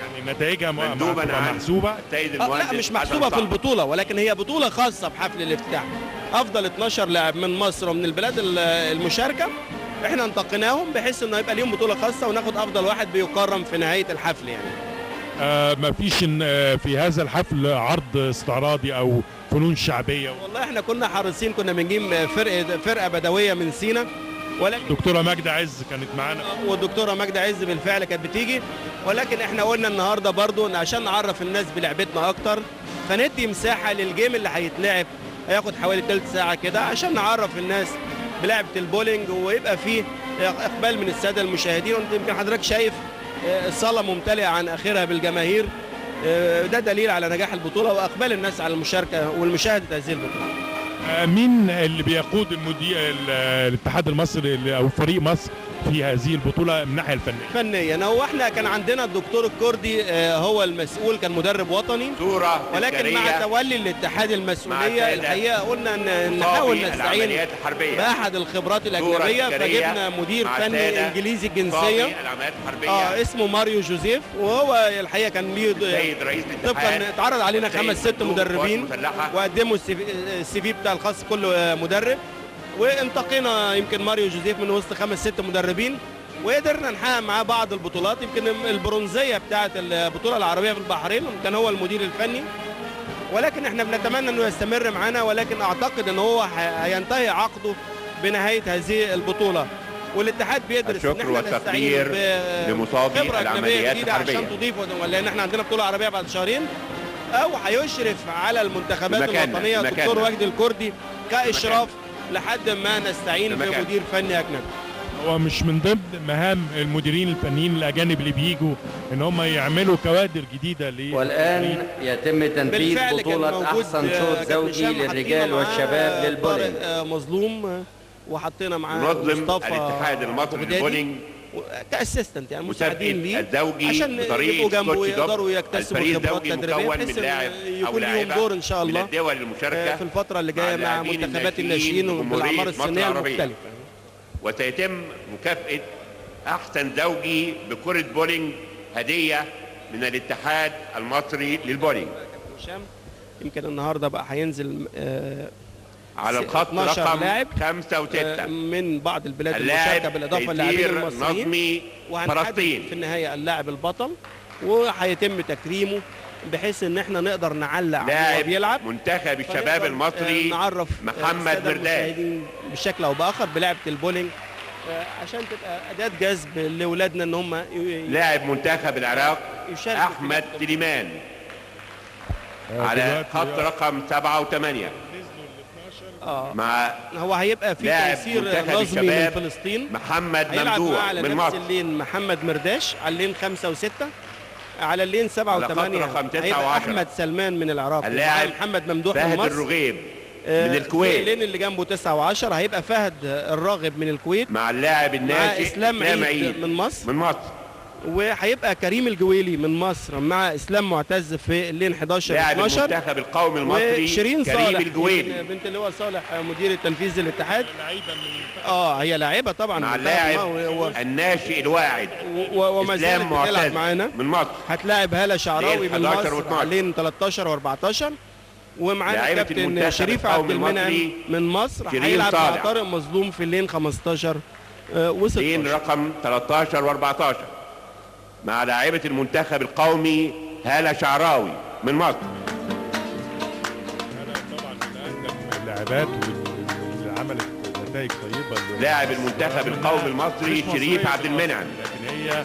يعني نتائجها محسوبه؟ لا مش محسوبه في البطوله، ولكن هي بطوله خاصه بحفل الافتتاح. افضل 12 لاعب من مصر ومن البلاد المشاركه احنا انتقيناهم بحيث انه يبقى ليهم بطوله خاصه، وناخد افضل واحد بيقرم في نهايه الحفل. يعني ما فيش في هذا الحفل عرض استعراضي او فنون شعبيه؟ والله احنا كنا حريصين، كنا بنجيب فرقه بدويه من سينا، ولكن الدكتوره ماجده عز كانت معانا، والدكتوره ماجده عز بالفعل كانت بتيجي، ولكن احنا قلنا النهارده برضو ان عشان نعرف الناس بلعبتنا اكتر فندي مساحه للجيم اللي هيتلعب، هياخد حوالي ثلث ساعه كده عشان نعرف الناس بلعبه البولينج، ويبقى فيه اقبال من الساده المشاهدين. وانت يمكن حضرتك شايف الصاله ممتلئه عن اخرها بالجماهير، ده دليل على نجاح البطوله واقبال الناس على المشاركه والمشاهده هذه البطوله. مين اللي بيقود الاتحاد المصري او فريق مصر في هذه البطوله من الناحيه الفنيه؟ فنيا هو احنا كان عندنا الدكتور الكردي هو المسؤول، كان مدرب وطني، ولكن مع تولي الاتحاد المسؤوليه الحقيقه قلنا ان نحاول نستعين باحد الخبرات الاجنبيه، فجبنا مدير فني انجليزي الجنسيه اسمه ماريو جوزيف، وهو الحقيقه كان ليه طبقا اتعرض علينا 5-6 مدربين وقدموا السي في بتاع الخاص كل مدرب، وانتقينا يمكن ماريو جوزيف من وسط 5-6 مدربين، وقدرنا نحقق معاه بعض البطولات. يمكن البرونزيه بتاعه البطوله العربيه في البحرين كان هو المدير الفني، ولكن احنا بنتمنى انه يستمر معانا، ولكن اعتقد ان هو هينتهي عقده بنهايه هذه البطوله. والاتحاد بيدرس ان احنا نستعين بخبره اجنبيه جديده عشان تضيف، لان احنا عندنا بطوله عربيه بعد شهرين، او هيشرف على المنتخبات الوطنيه الدكتور وجدي الكردي كاشراف لحد ما نستعين بمدير فني اجنبي. هو مش من ضمن مهام المديرين الفنيين الاجانب اللي بيجوا ان هم يعملوا كوادر جديده والان يتم تنفيذ بطوله احسن شوط زوجي للرجال والشباب للبولينج. مظلوم وحطينا معاه مصطفى الاتحاد المصري للبولينج كاسيستنت، يعني مساعدين ليه الزوجي عشان يبقوا جنبه يقدروا يكتسبوا خبرات تدريبيه بحيث يكون لهم دور ان شاء الله في الفتره اللي جايه مع منتخبات الناشئين وبالاعمار السنيه المختلفه. وسيتم مكافاه احسن زوجي بكره بولينج هديه من الاتحاد المصري للبولينج. يمكن النهارده بقى هينزل على الخط رقم 5 و6 من بعض البلاد المشاركه بالاضافه للاعبين المصريين، وهنحدد في النهايه اللاعب البطل وهيتم تكريمه بحيث ان احنا نقدر نعلق على بيلعب منتخب الشباب المصري نعرف محمد مرداش بشكل او باخر بلعبه البولينج عشان تبقى اداه جذب لاولادنا ان هم لاعب منتخب العراق احمد سليمان على خط رقم 7 و8 مع هو هيبقى في تيسير نظمي من فلسطين محمد ممدوح من مصر. اللين محمد مرداش على اللين 5 و6 على اللين 7 و8 هيبقى احمد سلمان من العراق اللاعب محمد ممدوح من مصر فهد الرغيب من الكويت. اللين اللي جنبه 9 و10 هيبقى فهد الراغب من الكويت مع اللاعب الناشئ اسلام عيد من مصر. من مصر. وهيبقى كريم الجويلي من مصر مع اسلام معتز في اللين 11 لاعب و12. المنتخب القومي المصري وشيرين كريم صالح الجويلي بنت اللواء صالح مدير التنفيذي للاتحاد. هي لاعبه طبعا مع اللاعب الناشئ الواعد وما زالت بتلعب معانا من مصر. هتلاعب هالة شعراوي من مصر لين 13 و14. ومعانا كابتن شريف عبد المنعم من مصر هيلعب مع طارق مظلوم في اللين 15 و16. لين رقم 13 و14 مع لاعبة المنتخب القومي هالة شعراوي من مصر. طبعا من أقدم اللاعبات واللي عملت نتائج طيبة. لاعب المنتخب القومي المصري شريف عبد المنعم، لكن هي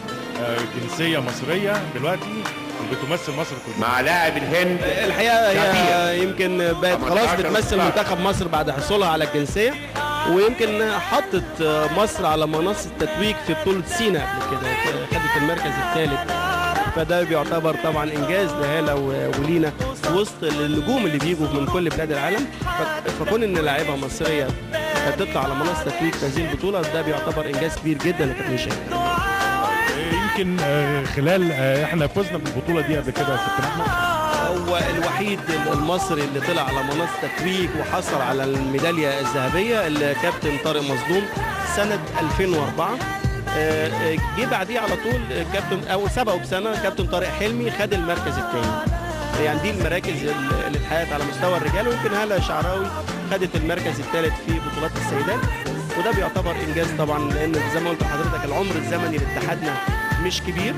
جنسية مصرية دلوقتي بتمثل مصر كلها. مع لاعب الهند الحقيقة هي يمكن بقت خلاص بتمثل منتخب مصر بعد حصولها على الجنسية، ويمكن حطت مصر على منصة التتويج في بطولة سيناء قبل كده، خدت المركز الثالث. فده بيعتبر طبعا انجاز لهالة ولينا وسط النجوم اللي بيجوا من كل بلاد العالم. فكون ان لاعبة مصرية تطلع على منصة التتويج في هذه البطولة ده بيعتبر انجاز كبير جدا لكابتن هشام. يمكن خلال احنا فزنا بالبطولة دي قبل كده يا كابتن احمد. هو الوحيد المصري اللي طلع على منصة التتويج وحصل على الميدالية الذهبية الكابتن طارق مظلوم سنة 2004. جه بعديه على طول كابتن او سبقه بسنه كابتن طارق حلمي خد المركز الثاني. يعني دي المراكز اللي اتحققت على مستوى الرجال. ويمكن هالة شعراوي خدت المركز الثالث في بطولات السيدات، وده بيعتبر انجاز طبعا، لان زي ما قلت لحضرتك العمر الزمني لاتحادنا مش كبير،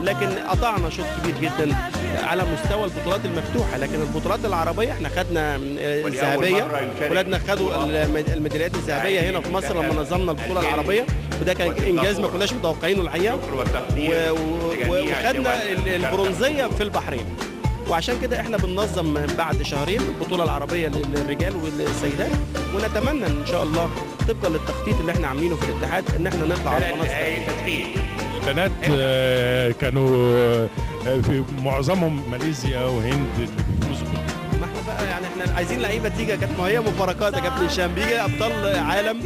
لكن قطعنا شوط كبير جدا على مستوى البطولات المفتوحه. لكن البطولات العربيه احنا خدنا الذهبيه، ولادنا خدوا الميداليات الذهبيه هنا في مصر لما نظمنا البطوله العربيه، وده كان انجاز ما كناش متوقعينه الحقيقه. وخدنا البرونزيه في البحرين. وعشان كده احنا بننظم بعد شهرين البطوله العربيه للرجال والسيدات، ونتمنى ان شاء الله طبقا للتخطيط اللي احنا عاملينه في الاتحاد ان احنا نطلع على منصه البنات. كانوا في معظمهم ماليزيا وهند اللي بيفوزوا. ما احنا بقى يعني احنا عايزين لعيبه تيجي، كانت ما هي مفارقات يا كابتن هشام، بيجي ابطال عالم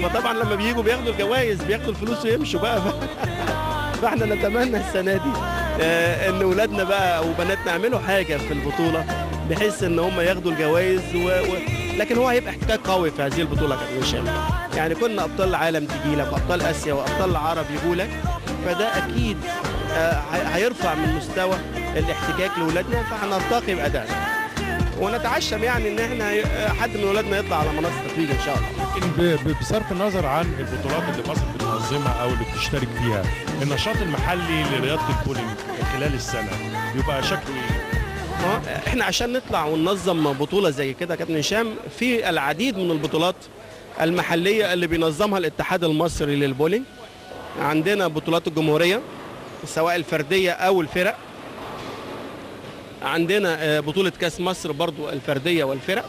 فطبعا لما بييجوا بياخدوا الجوائز بياخدوا الفلوس ويمشوا بقى. فاحنا نتمنى السنه دي ان اولادنا بقى وبناتنا يعملوا حاجه في البطوله بحيث ان هم ياخدوا الجوائز لكن هو هيبقى احتكاك قوي في هذه البطوله كابتن هشام. يعني كنا ابطال العالم تجي لك وابطال اسيا وابطال العرب يجوا لك، فده اكيد هيرفع من مستوى الاحتكاك لاولادنا، فهنرتقي بادائنا ونتعشم يعني ان احنا حد من اولادنا يطلع على منصه التتويج ان شاء الله. لكن بصرف النظر عن البطولات اللي مصر بتنظمها او اللي بتشترك فيها، النشاط المحلي لرياضه البولينج خلال السنه بيبقى شكله ايه؟ احنا عشان نطلع وننظم بطوله زي كده كابتن هشام، في العديد من البطولات المحليه اللي بينظمها الاتحاد المصري للبولينج. عندنا بطولات الجمهوريه سواء الفرديه او الفرق، عندنا بطولة كاس مصر برضو الفردية والفرق،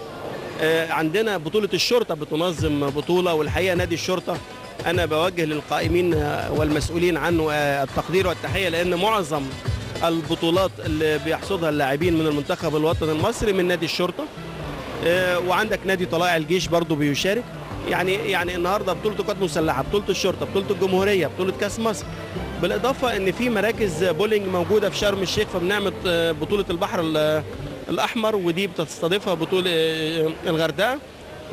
عندنا بطولة الشرطة بتنظم بطولة، والحقيقة نادي الشرطة أنا بوجه للقائمين والمسؤولين عنه التقدير والتحية، لأن معظم البطولات اللي بيحصدها اللاعبين من المنتخب الوطني المصري من نادي الشرطة. وعندك نادي طلائع الجيش برضو بيشارك. يعني النهارده بطولة القوات المسلحة، بطولة الشرطة، بطولة الجمهورية، بطولة كاس مصر، بالإضافة إن في مراكز بولينج موجودة في شرم الشيخ، فبنعمل بطولة البحر الأحمر ودي بتستضيفها بطولة الغردقة،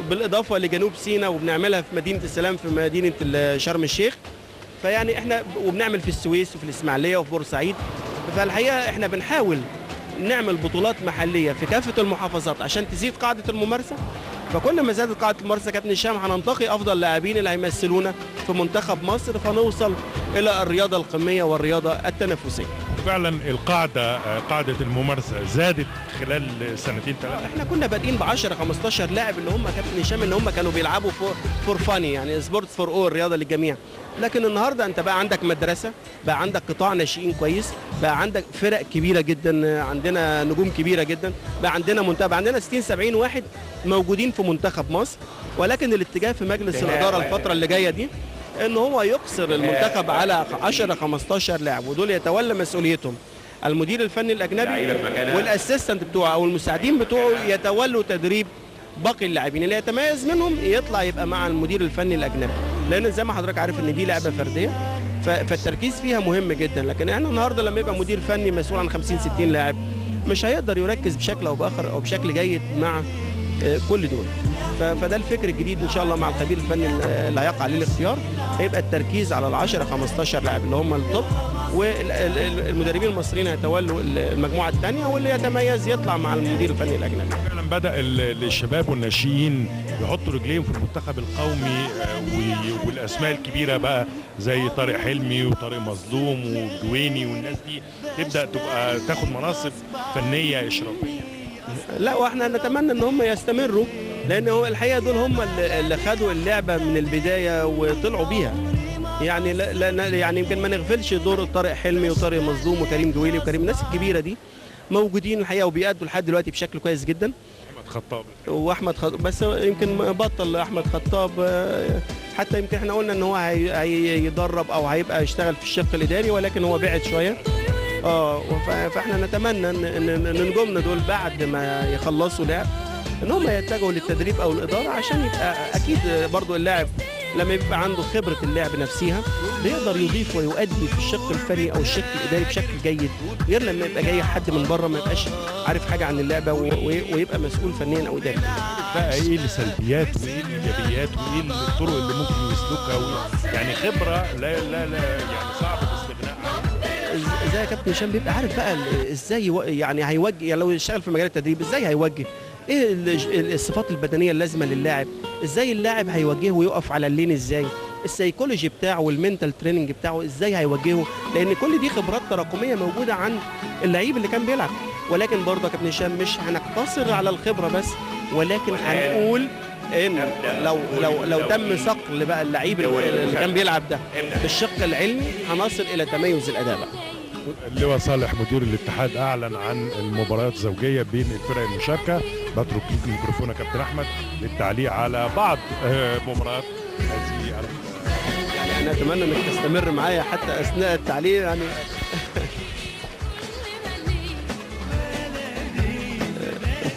بالإضافة لجنوب سيناء وبنعملها في مدينة السلام في مدينة شرم الشيخ. فيعني إحنا وبنعمل في السويس وفي الإسماعيلية وفي بورسعيد. فالحقيقة إحنا بنحاول نعمل بطولات محلية في كافة المحافظات عشان تزيد قاعدة الممارسة. فكل ما زادت قاعدة الممارسة كابتن هشام هننتقي أفضل لاعبين اللي هيمثلونا في منتخب مصر، فنوصل إلى الرياضة القمية والرياضة التنافسية. فعلا قاعدة الممارسة زادت خلال سنتين ثلاثة. احنا كنا بادئين ب 10-15 لاعب اللي هم كابتن هشام اللي هم كانوا بيلعبوا فور فاني، يعني سبورتس فور اول، رياضة للجميع. لكن النهارده انت بقى عندك مدرسة، بقى عندك قطاع ناشئين كويس، بقى عندك فرق كبيرة جدا، عندنا نجوم كبيرة جدا، بقى عندنا منتخب، عندنا 60-70 واحد موجودين في منتخب مصر. ولكن الاتجاه في مجلس الإدارة الفترة اللي جاية دي ان هو يقصر المنتخب على 10-15 لاعب، ودول يتولى مسؤوليتهم المدير الفني الاجنبي والاسيستنت بتوعه او المساعدين بتوعه يتولوا تدريب باقي اللاعبين اللي يتميز منهم يطلع يبقى مع المدير الفني الاجنبي، لان زي ما حضرتك عارف ان دي لعبه فرديه فالتركيز فيها مهم جدا. لكن احنا النهارده لما يبقى مدير فني مسؤول عن 50 60 لاعب مش هيقدر يركز بشكل او باخر او بشكل جيد مع كل دول. فده الفكر الجديد ان شاء الله مع الخبير الفني اللي هيقع عليه الاختيار، هيبقى التركيز على ال 10 15 لاعب اللي هم التوب، والمدربين المصريين هيتولوا المجموعه الثانيه، واللي يتميز يطلع مع المدير الفني الاجنبي. فعلا بدا الشباب والناشئين يحطوا رجليهم في المنتخب القومي، والاسماء الكبيره بقى زي طارق حلمي وطارق مظلوم والجويني والناس دي تبدا تبقى تاخد مناصب فنيه اشرافيه. لا، واحنا نتمنى ان هم يستمروا، لان هو الحقيقه دول هم اللي خدوا اللعبه من البدايه وطلعوا بيها. يعني لا يعني يمكن ما نغفلش دور طارق حلمي وطارق مظلوم وكريم جويلي وكريم، الناس الكبيره دي موجودين الحقيقه وبيأدوا لحد دلوقتي بشكل كويس جدا. احمد خطاب بس يمكن بطل احمد خطاب، حتى يمكن احنا قلنا ان هو هيدرب او هيبقى يشتغل في الشق الاداري، ولكن هو بعد شويه. فاحنا نتمنى ان نجومنا دول بعد ما يخلصوا لعب ان هم يتجهوا للتدريب او الاداره، عشان يبقى اكيد برضو اللاعب لما يبقى عنده خبره اللعب نفسها بيقدر يضيف ويؤدي في الشق الفني او الشق الاداري بشكل جيد، غير لما يبقى جاي حد من بره ما يبقاش عارف حاجه عن اللعبه ويبقى مسؤول فنيا او اداري. بقى ايه السلبيات وايه الايجابيات وايه الطرق اللي ممكن يسلكها، يعني خبره لا يعني صعب الاستغناء عنها. ازاي يا كابتن هشام بيبقى عارف بقى ازاي يعني هيوجه، يعني لو اشتغل في مجال التدريب ازاي هيوجه، ايه الصفات البدنيه اللازمه للاعب، ازاي اللاعب هيوجهه ويقف على اللين، ازاي السيكولوجي بتاعه والمنتال تريننج بتاعه ازاي هيوجهه، لان كل دي خبرات تراكميه موجوده عن اللعيب اللي كان بيلعب. ولكن برضه يا كابتن هشام مش هنقتصر على الخبره بس، ولكن هنقول ان لو تم صقل بقى اللعيب اللي كان بيلعب ده بالشق العلمي هنصل الى تميز الاداء بقى. اللواء صالح مدير الاتحاد اعلن عن المباريات الزوجيه بين الفرق المشاركه. بترك ليك الميكروفون يا كابتن احمد للتعليق على بعض مباريات هذه. يعني انا اتمنى انك تستمر معايا حتى اثناء التعليق. يعني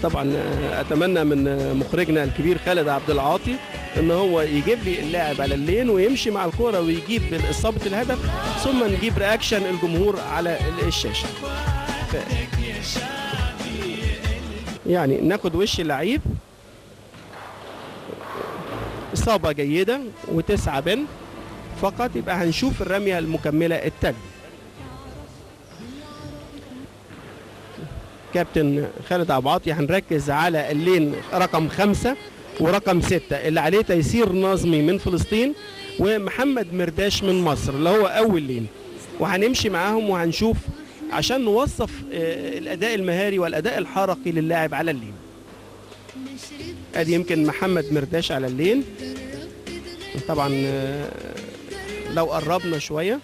طبعا اتمنى من مخرجنا الكبير خالد عبد العاطي ان هو يجيب لي اللاعب على اللين ويمشي مع الكوره ويجيب اصابه الهدف، ثم نجيب رياكشن الجمهور على الشاشه. يعني ناخد وش اللعيب، اصابه جيده و9 بن فقط، يبقى هنشوف الرميه المكمله التاليه. كابتن خالد عبد العاطي هنركز على اللين رقم 5 ورقم 6 اللي عليه تيسير نظمي من فلسطين ومحمد مرداش من مصر اللي هو اول لين، وهنمشي معاهم وهنشوف عشان نوصف الاداء المهاري والاداء الحركي للاعب على اللين. ادي يمكن محمد مرداش على اللين. طبعا لو قربنا شويه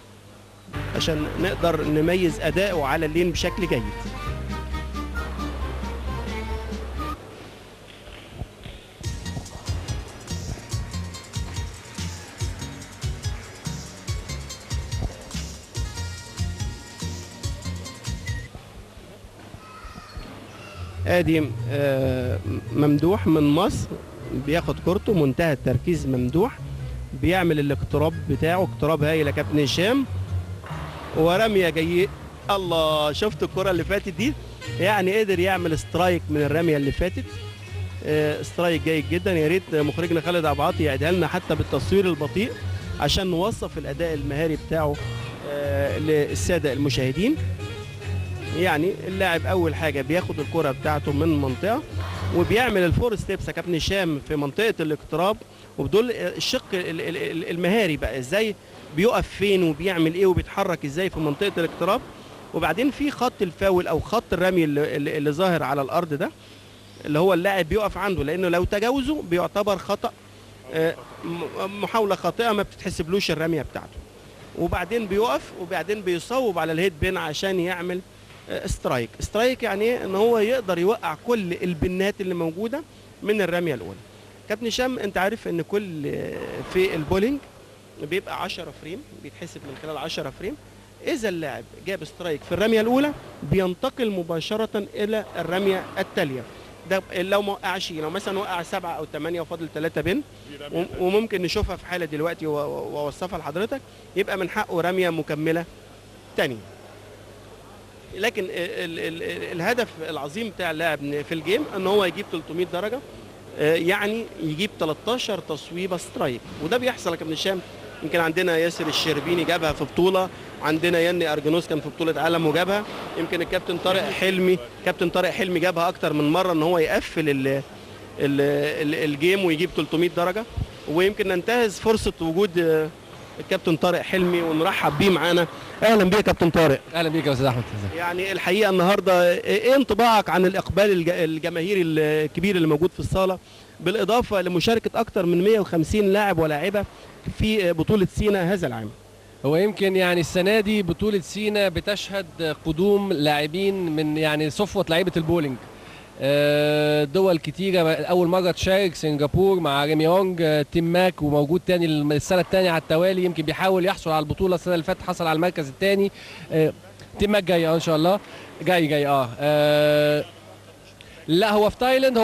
عشان نقدر نميز اداؤه على اللين بشكل جيد. ادي ممدوح من مصر بياخد كورته، منتهى التركيز ممدوح، بيعمل الاقتراب بتاعه، اقتراب هايل يا كابتن هشام، ورميه جيد. الله، شفت الكره اللي فاتت دي؟ يعني قدر يعمل سترايك من الرميه اللي فاتت، سترايك جيد جدا. يا ريت مخرجنا خالد عبد العاطي يعيدها لنا حتى بالتصوير البطيء عشان نوصف الاداء المهاري بتاعه للساده المشاهدين. يعني اللاعب اول حاجه بياخد الكره بتاعته من منطقه وبيعمل الفور ستيبس يا كابتن هشام في منطقه الاقتراب، وبدول الشق المهاري بقى ازاي بيقف فين وبيعمل ايه وبيتحرك ازاي في منطقه الاقتراب. وبعدين في خط الفاول او خط الرمي اللي ظاهر على الارض ده اللي هو اللاعب بيقف عنده، لانه لو تجاوزه بيعتبر خطا، محاوله خاطئه ما بتتحسبلوش الرميه بتاعته. وبعدين بيقف وبعدين بيصوب على الهيد بين عشان يعمل سترايك. سترايك يعني ايه؟ ان هو يقدر يوقع كل البنات اللي موجوده من الرميه الاولى. كابتن هشام انت عارف ان كل في البولينج بيبقى 10 فريم، بيتحسب من خلال 10 فريم. اذا اللاعب جاب سترايك في الرميه الاولى بينتقل مباشره الى الرميه التاليه، ده لو ما وقعش، لو مثلا وقع 7 أو 8 وفاضل 3 بن، وممكن نشوفها في حاله دلوقتي واوصفها لحضرتك، يبقى من حقه رميه مكمله تانية. لكن الهدف العظيم بتاع اللاعب في الجيم ان هو يجيب 300 درجه، يعني يجيب 13 تصويبه سترايك، وده بيحصل يا كابتن هشام. يمكن عندنا ياسر الشربيني جابها في بطوله، عندنا ياني ارجنوس كان في بطوله عالم وجابها، يمكن الكابتن طارق حلمي جابها اكتر من مره ان هو يقفل الجيم ويجيب 300 درجه. ويمكن ننتهز فرصه وجود الكابتن طارق حلمي ونرحب بيه معانا. اهلا بيك يا كابتن طارق. اهلا بيك يا استاذ احمد. يعني الحقيقه النهارده ايه انطباعك عن الاقبال الجماهيري الكبير اللي موجود في الصاله، بالاضافه لمشاركه اكتر من 150 لاعب ولاعبه في بطوله سينا هذا العام؟ هو يمكن يعني السنه دي بطوله سينا بتشهد قدوم لاعبين من يعني صفوه لعيبه البولينج. دول كتيرة أول مرة تشارك، سنغافور مع ريميونج، تيم ماك وموجود تاني السنة الثانية على التوالي، يمكن بيحاول يحصل على البطولة. السنة اللي فاتت حصل على المركز الثاني. تيم ماك جاي إن شاء الله، جاي لا هو في تايلاند،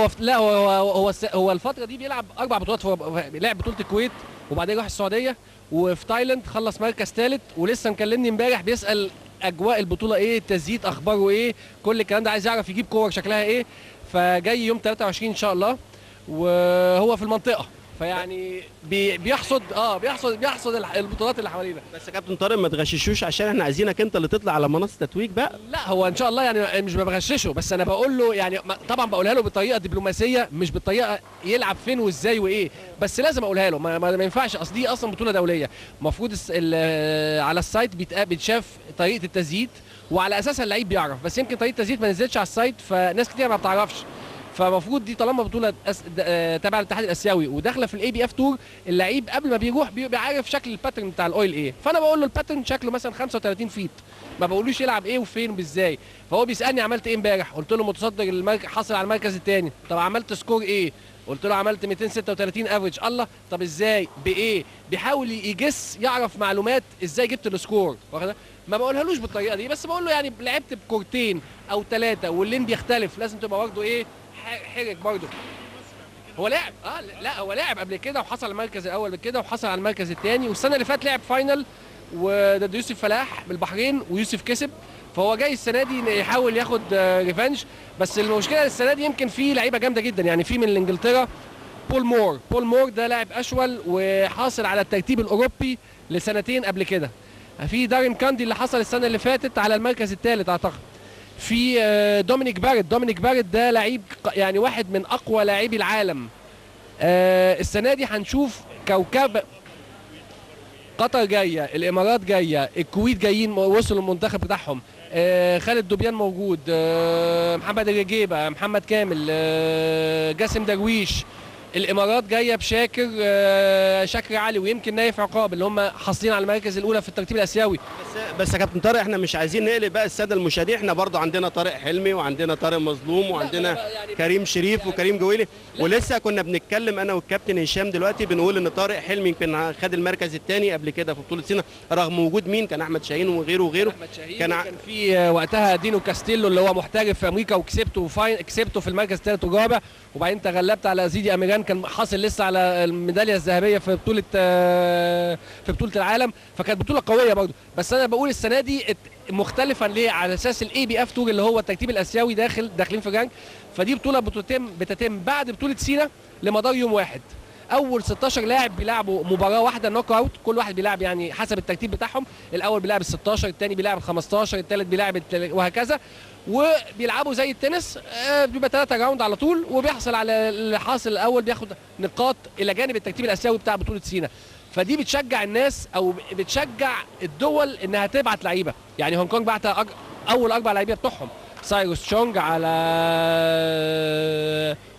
هو الفترة دي بيلعب 4 بطولات. لعب بطولة الكويت وبعدين راح السعودية، وفي تايلاند خلص مركز ثالث، ولسه مكلمني امبارح بيسأل اجواء البطوله ايه، التزييت اخباره ايه، كل الكلام ده عايز يعرف يجيب كور شكلها ايه. فجاي يوم 23 ان شاء الله، وهو في المنطقه، فيعني بيحصد البطولات اللي حوالينا. بس يا كابتن طارق ما تغششوش، عشان احنا عايزينك انت اللي تطلع على منصه تتويج بقى. لا هو ان شاء الله يعني مش بغششه، بس انا بقول له يعني طبعا بقولها له بطريقه دبلوماسيه، مش بالطريقه يلعب فين وازاي وايه، بس لازم اقولها له. ما ينفعش، اصل دي اصلا بطوله دوليه، المفروض على السايت بيتشاف طريقه التزييت، وعلى اساسها اللعيب بيعرف. بس يمكن طريقه التزييت ما نزلتش على السايت، فناس كتير ما بتعرفش. فمفروض دي طالما بطوله تبع الاتحاد الاسيوي وداخله في الاي بي اف تور، اللعيب قبل ما بيروح بيبقى عارف شكل الباترن بتاع الاويل ايه. فانا بقول له الباترن شكله مثلا 35 فيت، ما بقولوش يلعب ايه وفين وازاي. فهو بيسالني عملت ايه امبارح، قلت له متصدر حصل على المركز الثاني. طب عملت سكور ايه؟ قلت له عملت 236 افريج. الله، طب ازاي بايه؟ بيحاول يجس يعرف معلومات ازاي جبت السكور. ما بقولهالوش بالطريقه دي، بس بقول له يعني لعبت بكورتين او 3 واللين بيختلف، لازم تبقى برضه ايه حرك برضه. هو لعب لا هو لعب قبل كده وحصل على المركز الاول بكده وحصل على المركز الثاني، والسنه اللي فاتت لعب فاينل وضد يوسف فلاح بالبحرين ويوسف كسب. فهو جاي السنه دي يحاول ياخد ريفنج. بس المشكله السنه دي يمكن في لعيبه جامده جدا، يعني في من انجلترا بول مور ده لاعب اشول وحاصل على الترتيب الاوروبي لسنتين قبل كده. في دارين كاندي اللي حصل السنه اللي فاتت على المركز الثالث اعتقد. في دومينيك باريت ده لعيب يعني واحد من اقوى لاعبي العالم. السنه دي هنشوف كوكب. قطر جايه، الامارات جايه، الكويت جايين وصلوا المنتخب بتاعهم. خالد دوبيان موجود، محمد الرجيبه، محمد كامل، جاسم درويش. الامارات جايه بشاكر شاكر علي، ويمكن نايف عقاب اللي هم حاصلين على المراكز الاولى في الترتيب الاسيوي. بس يا كابتن طارق احنا مش عايزين نقلب بقى الساده المشاهدين، احنا برضو عندنا طارق حلمي وعندنا طارق مظلوم وعندنا يعني كريم شريف وكريم جويلي، ولسه كنا بنتكلم انا والكابتن هشام دلوقتي بنقول ان طارق حلمي يمكن خد المركز الثاني قبل كده في بطوله سينا، رغم وجود مين؟ كان احمد شاهين وغيره. كان في وقتها دينو كاستيلو اللي هو محترف في امريكا، وكسبته في المركز الثالث والرابع، وبعدين تغلبت على زيدي اميران كان حاصل لسه على الميداليه الذهبيه في بطوله العالم. فكانت بطوله قويه برضه. بس انا بقول السنه دي مختلفا ليه؟ على اساس الاي بي اف تور اللي هو الترتيب الاسيوي داخلين في رانك. فدي بطوله بتتم بعد بطوله سينا لمدار يوم واحد. اول 16 لاعب بيلعبوا مباراه واحده نوك اوت، كل واحد بيلعب يعني حسب الترتيب بتاعهم. الاول بيلعب ال 16، الثاني بيلعب ال 15، الثالث بيلعب وهكذا. وبيلعبوا زي التنس، بيبقى 3 راوند على طول، وبيحصل على اللي حاصل الاول بياخد نقاط الى جانب الترتيب الاسيوي بتاع بطوله سينا. فدي بتشجع الناس او بتشجع الدول انها تبعت لعيبه. يعني هونج كونج بعت اول 4 لعيبه بتوعهم، سايروس تشونج على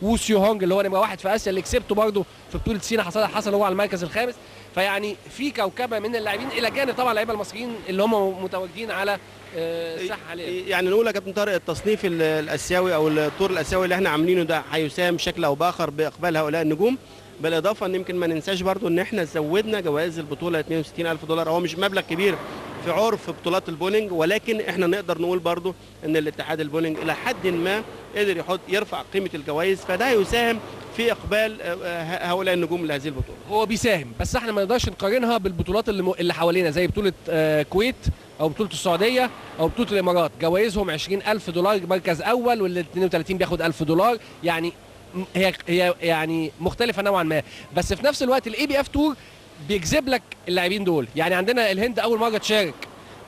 ووسيو هونج اللي هو نمره 1 في اسيا اللي كسبته برضه في بطوله سينا، حصل هو على المركز الخامس. فيعني في كوكبه من اللاعبين الى جانب طبعا اللعيبه المصريين اللي هم متواجدين على الساحه حاليا. يعني نقول يا كابتن طارق التصنيف الاسيوي او الطور الاسيوي اللي احنا عاملينه ده هيساهم بشكل او باخر باقبال هؤلاء النجوم. بالاضافه ان يمكن ما ننساش برضو ان احنا زودنا جوائز البطوله $62,000. هو مش مبلغ كبير في عرف بطولات البولينج، ولكن احنا نقدر نقول برضو ان الاتحاد البولينج الى حد ما قدر يرفع قيمه الجوائز، فده هيساهم في اقبال هؤلاء النجوم لهذه البطوله. هو بيساهم، بس احنا ما نقدرش نقارنها بالبطولات اللي حوالينا زي بطوله الكويت او بطوله السعوديه او بطوله الامارات، جوائزهم 20,000 دولار مركز اول، وال 32 بياخد 1000 دولار، يعني هي يعني مختلفه نوعا ما. بس في نفس الوقت الاي بي اف تور بيجذب لك اللاعبين دول. يعني عندنا الهند اول مره تشارك،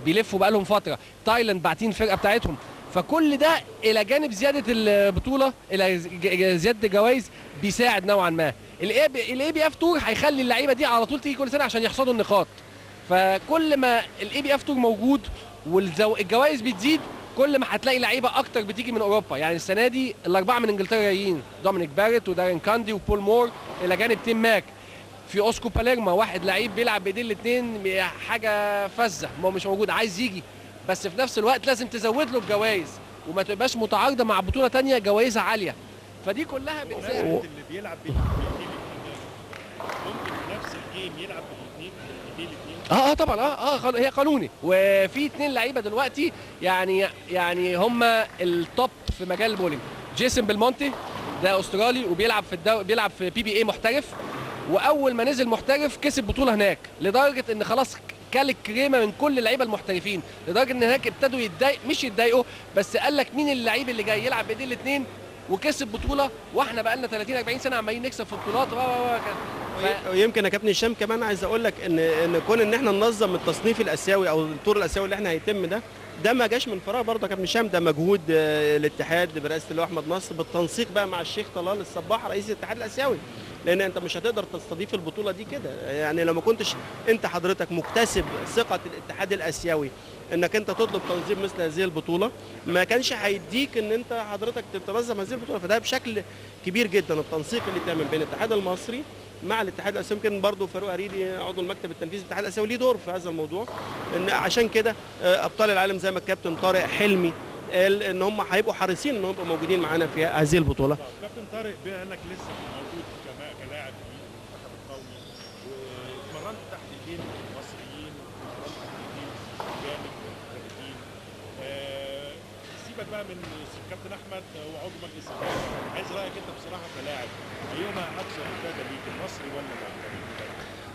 بيلفوا بقى لهم فتره، تايلاند باعتين الفرقه بتاعتهم، فكل ده الى جانب زياده البطوله الى زياده الجوائز بيساعد نوعا ما. الاي بي اف تور هيخلي اللعيبه دي على طول تيجي كل سنه عشان يحصدوا النقاط. فكل ما الاي بي اف تور موجود والجوائز بتزيد، كل ما هتلاقي لعيبه اكتر بتيجي من اوروبا. يعني السنه دي الاربعه من انجلترا جايين، دومينيك باريت ودارين كاندي وبول مور، الى جانب تيم ماك. في اوسكو باليرما واحد لعيب بيلعب بايدين الاثنين، حاجه فزه، ما هو مش موجود، عايز يجي، بس في نفس الوقت لازم تزود له الجوائز وما تبقاش متعارضه مع بطوله ثانيه جوائزها عاليه. فدي كلها بتساعد. اللي بيلعب ممكن في نفس الجيم يلعب بالاثنين طبعا هي قانوني. وفي 2 لعيبه دلوقتي يعني هم التوب في مجال البولينج. جيسون بلمونتي ده استرالي وبيلعب بيلعب في بي بي اي محترف، واول ما نزل محترف كسب بطوله هناك، لدرجه ان خلاص كل الكريمه من كل اللعيبه المحترفين، لدرجه ان هناك ابتدوا يتضايقوا، بس قال لك مين اللعيب اللي جاي يلعب بايدين الاثنين وكسب بطوله، واحنا بقى لنا 30 40 سنه عمالين نكسب في بطولات. ويمكن يا كابتن هشام كمان عايز اقول لك ان كون ان احنا ننظم التصنيف الاسيوي او الطور الاسيوي اللي احنا هيتم ده ما جاش من فراغ برضه يا كابتن هشام، ده مجهود الاتحاد برئاسه اللواء احمد نصر بالتنسيق بقى مع الشيخ طلال الصباح رئيس الاتحاد الاسيوي، لان انت مش هتقدر تستضيف البطوله دي كده. يعني لو ما كنتش انت حضرتك مكتسب ثقه الاتحاد الاسيوي انك انت تطلب تنظيم مثل هذه البطوله، ما كانش هيديك ان انت حضرتك تنظم هذه البطوله. فده بشكل كبير جدا التنسيق اللي تم بين الاتحاد المصري مع الاتحاد الاسيوي. يمكن برضه فاروق هريدي عضو المكتب التنفيذي للاتحاد الاسيوي ليه دور في هذا الموضوع، ان عشان كده ابطال العالم زي ما الكابتن طارق حلمي قال ان هم هيبقوا حريصين ان هم يبقوا موجودين معانا في هذه البطوله. كابتن طارق بما انك لسه موجود كلاعب في المنتخب القومي واتمرنت تحت ايدين مصريين واتمرنت تحت ايدين جانب محترفين، سيبك بقى من الكابتن احمد وعضو مجلس الاداره، عايز رايك انت بصراحه كلاعب، ايهما اكثر افاده ليك، المصري ولا الاجنبي؟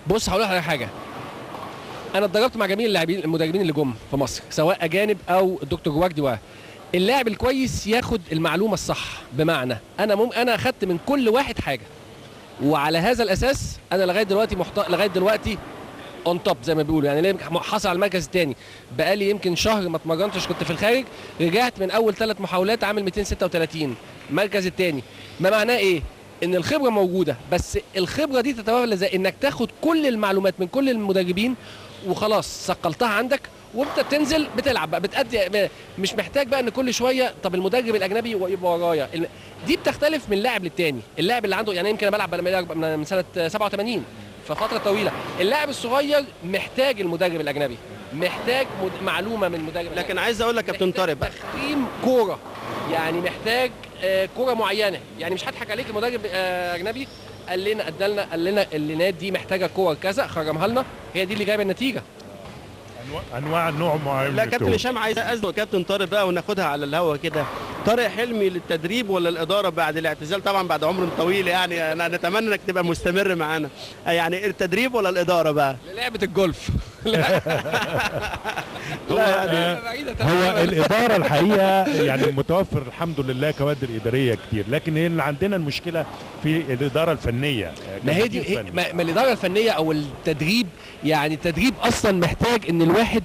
بص هقول لك على حاجه، انا اتدربت مع جميع اللاعبين المدربين اللي جم في مصر سواء اجانب او الدكتور جواردي. اللاعب الكويس ياخد المعلومه الصح، بمعنى انا اخدت من كل واحد حاجه، وعلى هذا الاساس انا لغايه دلوقتي اون توب زي ما بيقولوا. يعني حصل على المركز الثاني، بقالي يمكن شهر ما اتمرنتش، كنت في الخارج، رجعت من اول 3 محاولات عامل 236 المركز الثاني. ما معناه ايه؟ ان الخبره موجوده، بس الخبره دي تتولى زي انك تاخد كل المعلومات من كل المدربين وخلاص صقلتها عندك، وانت بتنزل بتلعب بقى بتأدي، مش محتاج بقى ان كل شويه طب المدرب الاجنبي يبقى ورايا. دي بتختلف من لاعب للتاني. اللاعب اللي عنده يعني يمكن انا بلعب من سنه 87 ففتره طويله، اللاعب الصغير محتاج المدرب الاجنبي، محتاج معلومه من المدرب. لكن عايز اقول لك كابتن طارق بقى تخريم كوره، يعني محتاج كوره معينه، يعني مش هضحك عليك، المدرب اجنبي قال لنا اللينات دي محتاجه كور كذا، خرمها لنا، هي دي اللي جايبه النتيجه. انواع نوع معين. لا كابتن هشام عايز ازنق كابتن طارق بقى وناخدها على الهوا كده، طارق حلمي للتدريب ولا الاداره بعد الاعتزال؟ طبعا بعد عمر طويل، يعني انا نتمنى انك تبقى مستمر معانا، يعني التدريب ولا الاداره بقى؟ لعبه الجولف. هو الاداره الحقيقه يعني متوفر الحمد لله كوادر اداريه كتير، لكن اللي عندنا المشكله في الاداره الفنيه. ما هي دي ما الاداره الفنيه او التدريب، يعني التدريب اصلا محتاج ان الواحد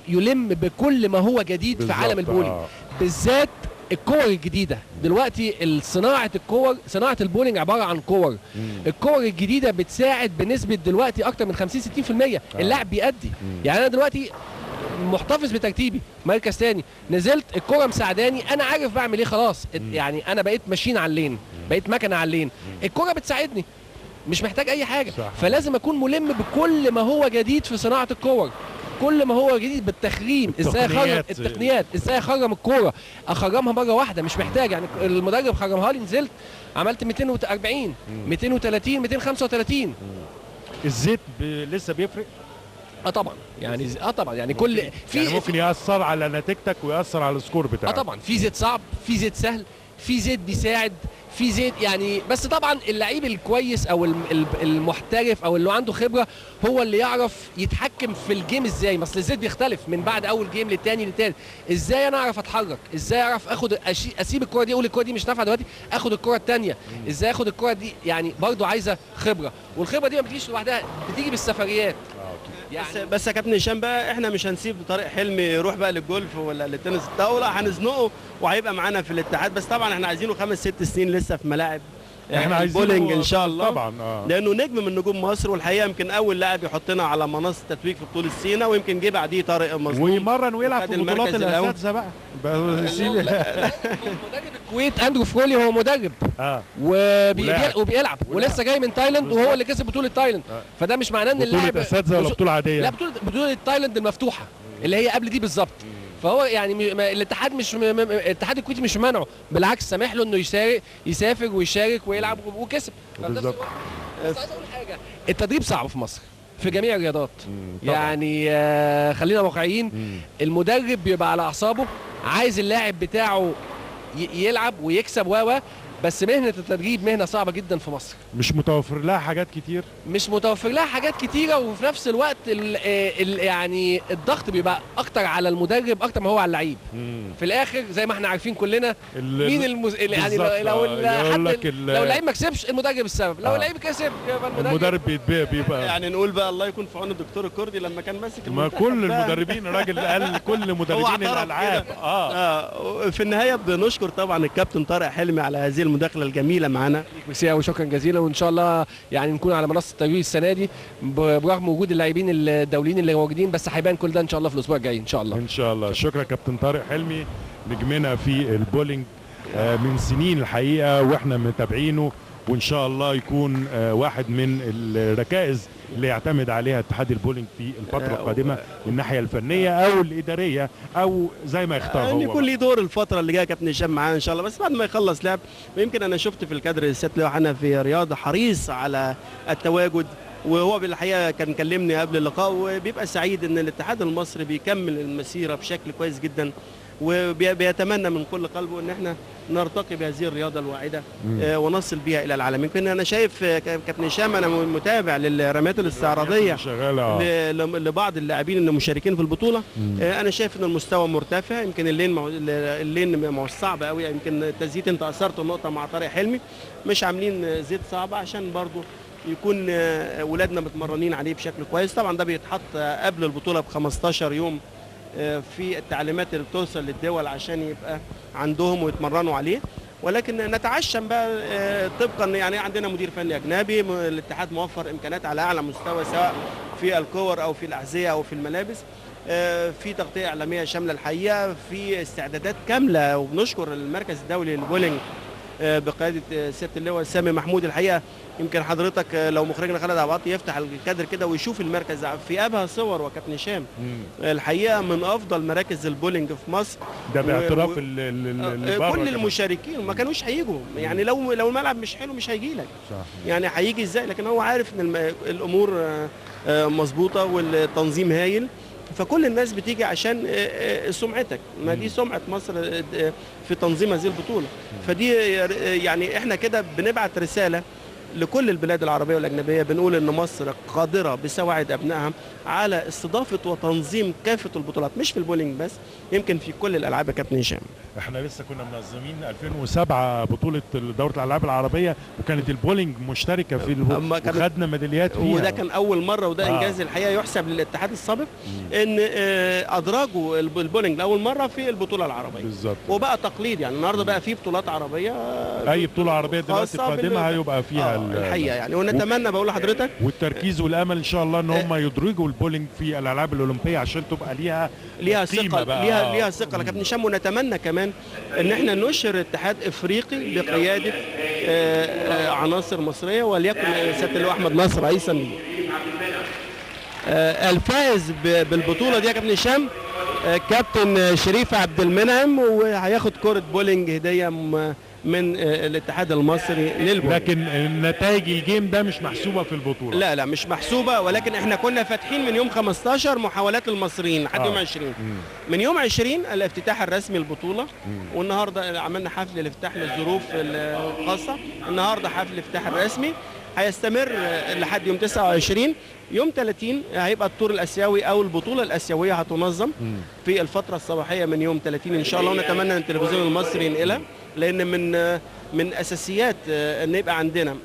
يلم بكل ما هو جديد في عالم البولينج، بالذات الكور الجديده. دلوقتي صناعه البولينج عباره عن كور. الكور الجديده بتساعد بنسبه دلوقتي اكتر من 50-60%. اللاعب بيأدي. يعني انا دلوقتي محتفظ بترتيبي مركز ثاني، نزلت الكره مساعداني، انا عارف بعمل ايه خلاص. يعني انا بقيت ماشين على اللين، بقيت مكنه على اللين، الكره بتساعدني، مش محتاج اي حاجه. فلازم اكون ملم بكل ما هو جديد في صناعه الكور، كل ما هو جديد بالتخريم، ازاي اخرم التقنيات، ازاي اخرم الكوره، اخرمها مره واحده، مش محتاج يعني المدرب خرمها لي، نزلت عملت 240 230 235. الزيت لسه بيفرق؟ طبعا يعني طبعا يعني كل في يعني ممكن ياثر على نتيجتك وياثر على السكور بتاعك. طبعا في زيت صعب، في زيت سهل، في زيت بيساعد، في زيت يعني. بس طبعا اللعيب الكويس او المحترف او اللي عنده خبره هو اللي يعرف يتحكم في الجيم ازاي. اصل الزيت بيختلف من بعد اول جيم للتاني للتالت. ازاي انا اعرف اتحرك، ازاي اعرف اخد اسيب الكره دي، اقول الكره دي مش نافعه دلوقتي، اخد الكره الثانيه، ازاي اخد الكره دي. يعني برضو عايزه خبره، والخبره دي ما بتجيش لوحدها، بتيجي بالسفريات. يعني بس يا كابتن هشام بقى احنا مش هنسيب طارق حلمي يروح بقى للجولف ولا للتنس الطاوله، هنزنقه وهيبقى معانا في الاتحاد. بس طبعا احنا عايزينه 5-6 سنين لسه في ملاعب احنا عايزين البولينج ان شاء الله طبعا لانه نجم من نجوم مصر، والحقيقه يمكن اول لاعب يحطنا على منصه التتويج في بطوله سينا، ويمكن جه بعديه طارق مظلوم ويمرن ويلعب في بطولات الاساتذه بقى. مدرب الكويت اندرو فرولي هو مدرب وبيلعب ولسه جاي من تايلاند وهو اللي كسب بطوله تايلاند. فده مش معناه ان اللاعب بطوله اساتذه ولا بطوله عاديه؟ لا بطوله تايلاند المفتوحه اللي هي قبل دي بالظبط. فهو يعني الاتحاد الاتحاد الكويتي مش منعه، بالعكس سامح له انه يسافر ويشارك ويلعب وكسب. بالظبط. بس عايز اقول حاجه، التدريب صعب في مصر في جميع الرياضات. يعني خلينا واقعيين، المدرب بيبقى على اعصابه، عايز اللاعب بتاعه يلعب ويكسب بس مهنه التدريب مهنه صعبه جدا في مصر. مش متوفر لها حاجات كتير، مش متوفر لها حاجات كتيره، وفي نفس الوقت يعني الضغط بيبقى اكتر على المدرب اكتر ما هو على اللعيب. في الاخر زي ما احنا عارفين كلنا مين يعني لو اللعيب ما كسبش المدرب السبب، لو اللعيب كسب يبقى المدرب بيبقى يعني نقول بقى الله يكون في عون الدكتور الكردي لما كان ماسك المنتخب. ما كل المدربين الراجل قال كل مدربين الالعاب في النهايه بنشكر طبعا الكابتن طارق حلمي على هذه المداخله الجميله معانا. ميرسي وشكرا جزيلا، وان شاء الله يعني نكون على منصه التتويج السنه دي برغم وجود اللاعبين الدوليين اللي موجودين، بس هيبان كل ده ان شاء الله في الاسبوع الجاي ان شاء الله. ان شاء الله. شكرا كابتن طارق حلمي نجمنا في البولينج من سنين الحقيقه واحنا متابعينه، وان شاء الله يكون واحد من الركائز اللي يعتمد عليها اتحاد البولينج في الفتره القادمه من الناحيه الفنيه او الاداريه او زي ما يختار هو. يكون ليه دور الفتره اللي جايه كابتن هشام معانا ان شاء الله، بس بعد ما يخلص لعب. ويمكن انا شفت في الكادر السات اللي احنا في رياض حريص على التواجد، وهو بالحقيقه كان كلمني قبل اللقاء وبيبقى سعيد ان الاتحاد المصري بيكمل المسيره بشكل كويس جدا، وبيتمنى من كل قلبه ان احنا نرتقي بهذه الرياضه الواعده ونصل بها الى العالم. يمكن انا شايف كابتن هشام، انا متابع للرميات الاستعراضيه لبعض اللاعبين اللي مشاركين في البطوله. انا شايف ان المستوى مرتفع. يمكن اللين مش صعب قوي، يمكن التزييت انت اثرت النقطه مع طارق حلمي، مش عاملين زيت صعبه عشان برضو يكون ولادنا متمرنين عليه بشكل كويس. طبعا ده بيتحط قبل البطوله ب 15 يوم في التعليمات اللي بتوصل للدول عشان يبقى عندهم ويتمرنوا عليه، ولكن نتعشم بقى طبقا يعني عندنا مدير فني اجنبي، الاتحاد موفر امكانات على اعلى مستوى سواء في الكور او في الاحذيه او في الملابس، في تغطيه اعلاميه شامله الحقيقه، في استعدادات كامله. وبنشكر المركز الدولي للبولينج بقياده سياده اللواء سامي محمود. الحقيقه يمكن حضرتك لو مخرجنا خالد عباطي يفتح الكادر كده ويشوف المركز في ابهى صور وكابتن هشام. الحقيقه من افضل مراكز البولينج في مصر، ده باعتراف كل المشاركين ما كانوش هيجوا. يعني لو الملعب مش حلو مش هيجي لك، يعني هيجي ازاي؟ لكن هو عارف ان الامور مظبوطه والتنظيم هايل، فكل الناس بتيجي عشان سمعتك. ما دي سمعه مصر في تنظيم هذه البطوله. فدي يعني احنا كده بنبعت رساله لكل البلاد العربيه والاجنبيه، بنقول ان مصر قادره بسواعد ابنائها على استضافه وتنظيم كافه البطولات، مش في البولينج بس، يمكن في كل الالعاب يا كابتن هشام. احنا لسه كنا منظمين 2007 بطوله دوره الالعاب العربيه، وكانت البولينج مشتركه في وخدنا ميداليات فيها، وده كان اول مره، وده انجاز الحقيقه يحسب للاتحاد السابق ان ادراجوا البولينج لاول مره في البطوله العربيه بالظبط، وبقى تقليد. يعني النهارده بقى في بطولات عربيه، اي بطوله عربيه دلوقتي قادمه هيبقى فيها الحقيقه يعني. ونتمنى بقول لحضرتك والتركيز والامل ان شاء الله ان هم يدرجوا البولينج في الالعاب الاولمبيه عشان تبقى ليها ثقه، ليها ثقه يا كابتن هشام. ونتمنى كمان ان احنا ننشر اتحاد افريقي بقياده عناصر مصريه، وليكن سياده اللواء احمد نصر رئيسا ليه. الفائز بالبطوله دي يا كابتن هشام كابتن شريف عبد المنعم، وهياخد كرة بولينج هدية من الاتحاد المصري للبولينج. لكن نتائج الجيم ده مش محسوبة في البطولة؟ لا مش محسوبة، ولكن احنا كنا فاتحين من يوم 15 محاولات المصريين لحد يوم 20. من يوم 20 الافتتاح الرسمي للبطولة، والنهارده عملنا حفل الافتتاح للظروف الخاصة. النهارده حفل الافتتاح الرسمي هيستمر لحد يوم 29. يوم 30 هيبقى الطور الاسيوي او البطوله الاسيويه هتنظم في الفتره الصباحيه من يوم 30 ان شاء الله، ونتمنى ان التلفزيون المصري ينقلها، لان من اساسيات ان يبقى عندنا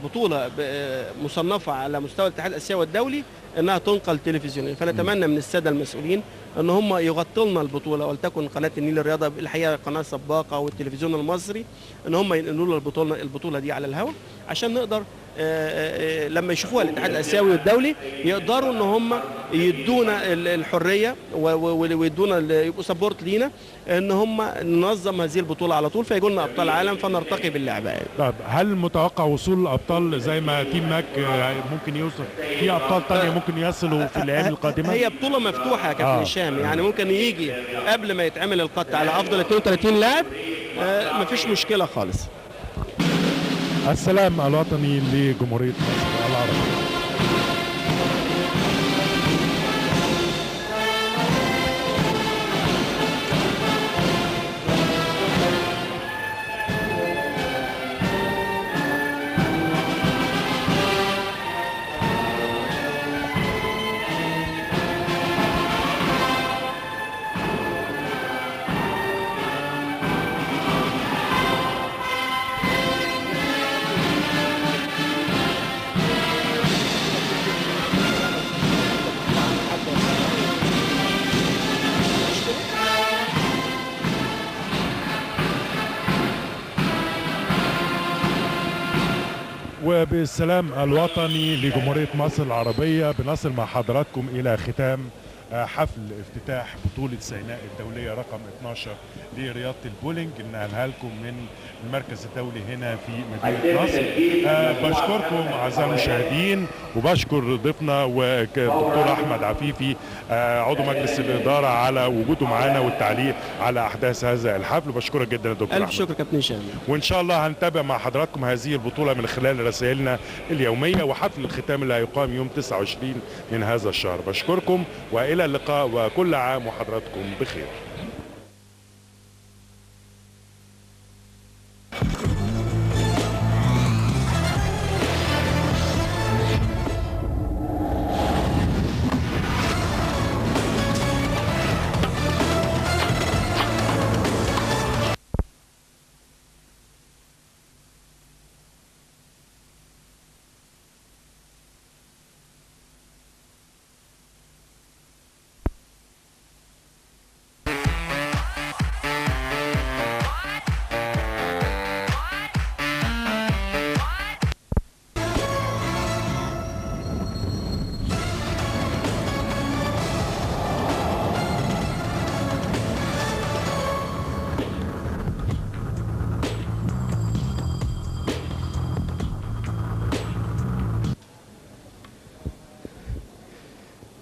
بطوله مصنفه على مستوى الاتحاد الاسيوي الدولي انها تنقل تلفزيونيا. فنتمنى من الساده المسؤولين ان هم يغطوا لنا البطوله، ولتكن قناه النيل الرياضه الحقيقه قناه سباقه والتلفزيون المصري ان هم ينقلوا لنا البطوله دي على الهواء، عشان نقدر لما يشوفوها الاتحاد الاسيوي والدولي يقدروا ان هم يدونا الحريه ويدونا يبقوا سبورت لينا ان هم ننظم هذه البطوله على طول، فيجوا لنا ابطال عالم فنرتقي باللعبه. طيب هل متوقع وصول الابطال زي ما تيم ماك ممكن يوصل؟ في ابطال ثانيه ممكن يصلوا في الايام القادمه؟ هي بطوله مفتوحه يا كابتن هشام، يعني ممكن يجي قبل ما يتعمل القط على افضل 32 لاعب، مفيش مشكله خالص. السلام الوطني لجمهورية مصر العربية. وبالسلام الوطني لجمهورية مصر العربية بنصل مع حضراتكم إلى ختام حفل افتتاح بطولة سيناء الدولية رقم 12 لرياضة البولينج. نقلها لكم من المركز الدولي هنا في مدينة نصر. بشكركم أعزائي المشاهدين، وبشكر ضيفنا والدكتور أحمد عفيفي عضو مجلس الإدارة على وجوده معنا والتعليق على أحداث هذا الحفل. بشكرك جدا يا دكتور ألف شكر كابتن هشام، وإن شاء الله هنتابع مع حضراتكم هذه البطولة من خلال رسائلنا اليومية وحفل الختام اللي هيقام يوم 29 من هذا الشهر. بشكركم وإلى اللقاء، وكل عام وحضراتكم بخير.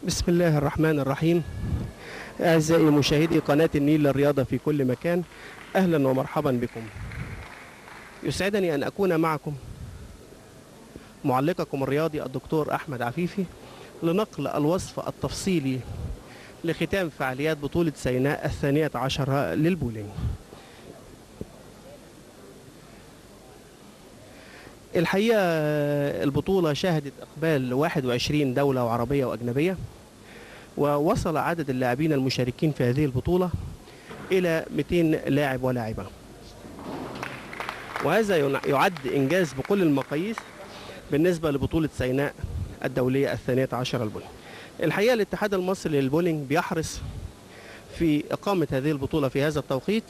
بسم الله الرحمن الرحيم. أعزائي مشاهدي قناة النيل للرياضة في كل مكان، أهلا ومرحبا بكم. يسعدني أن أكون معكم معلقكم الرياضي الدكتور أحمد عفيفي لنقل الوصف التفصيلي لختام فعاليات بطولة سيناء 12 للبولينج. الحقيقة البطولة شهدت إقبال 21 دولة وعربية وأجنبية، ووصل عدد اللاعبين المشاركين في هذه البطولة إلى 200 لاعب ولاعبة، وهذا يعد إنجاز بكل المقاييس بالنسبة لبطولة سيناء الدولية 12 للبولينج. الحقيقة الاتحاد المصري للبولينج بيحرص في إقامة هذه البطولة في هذا التوقيت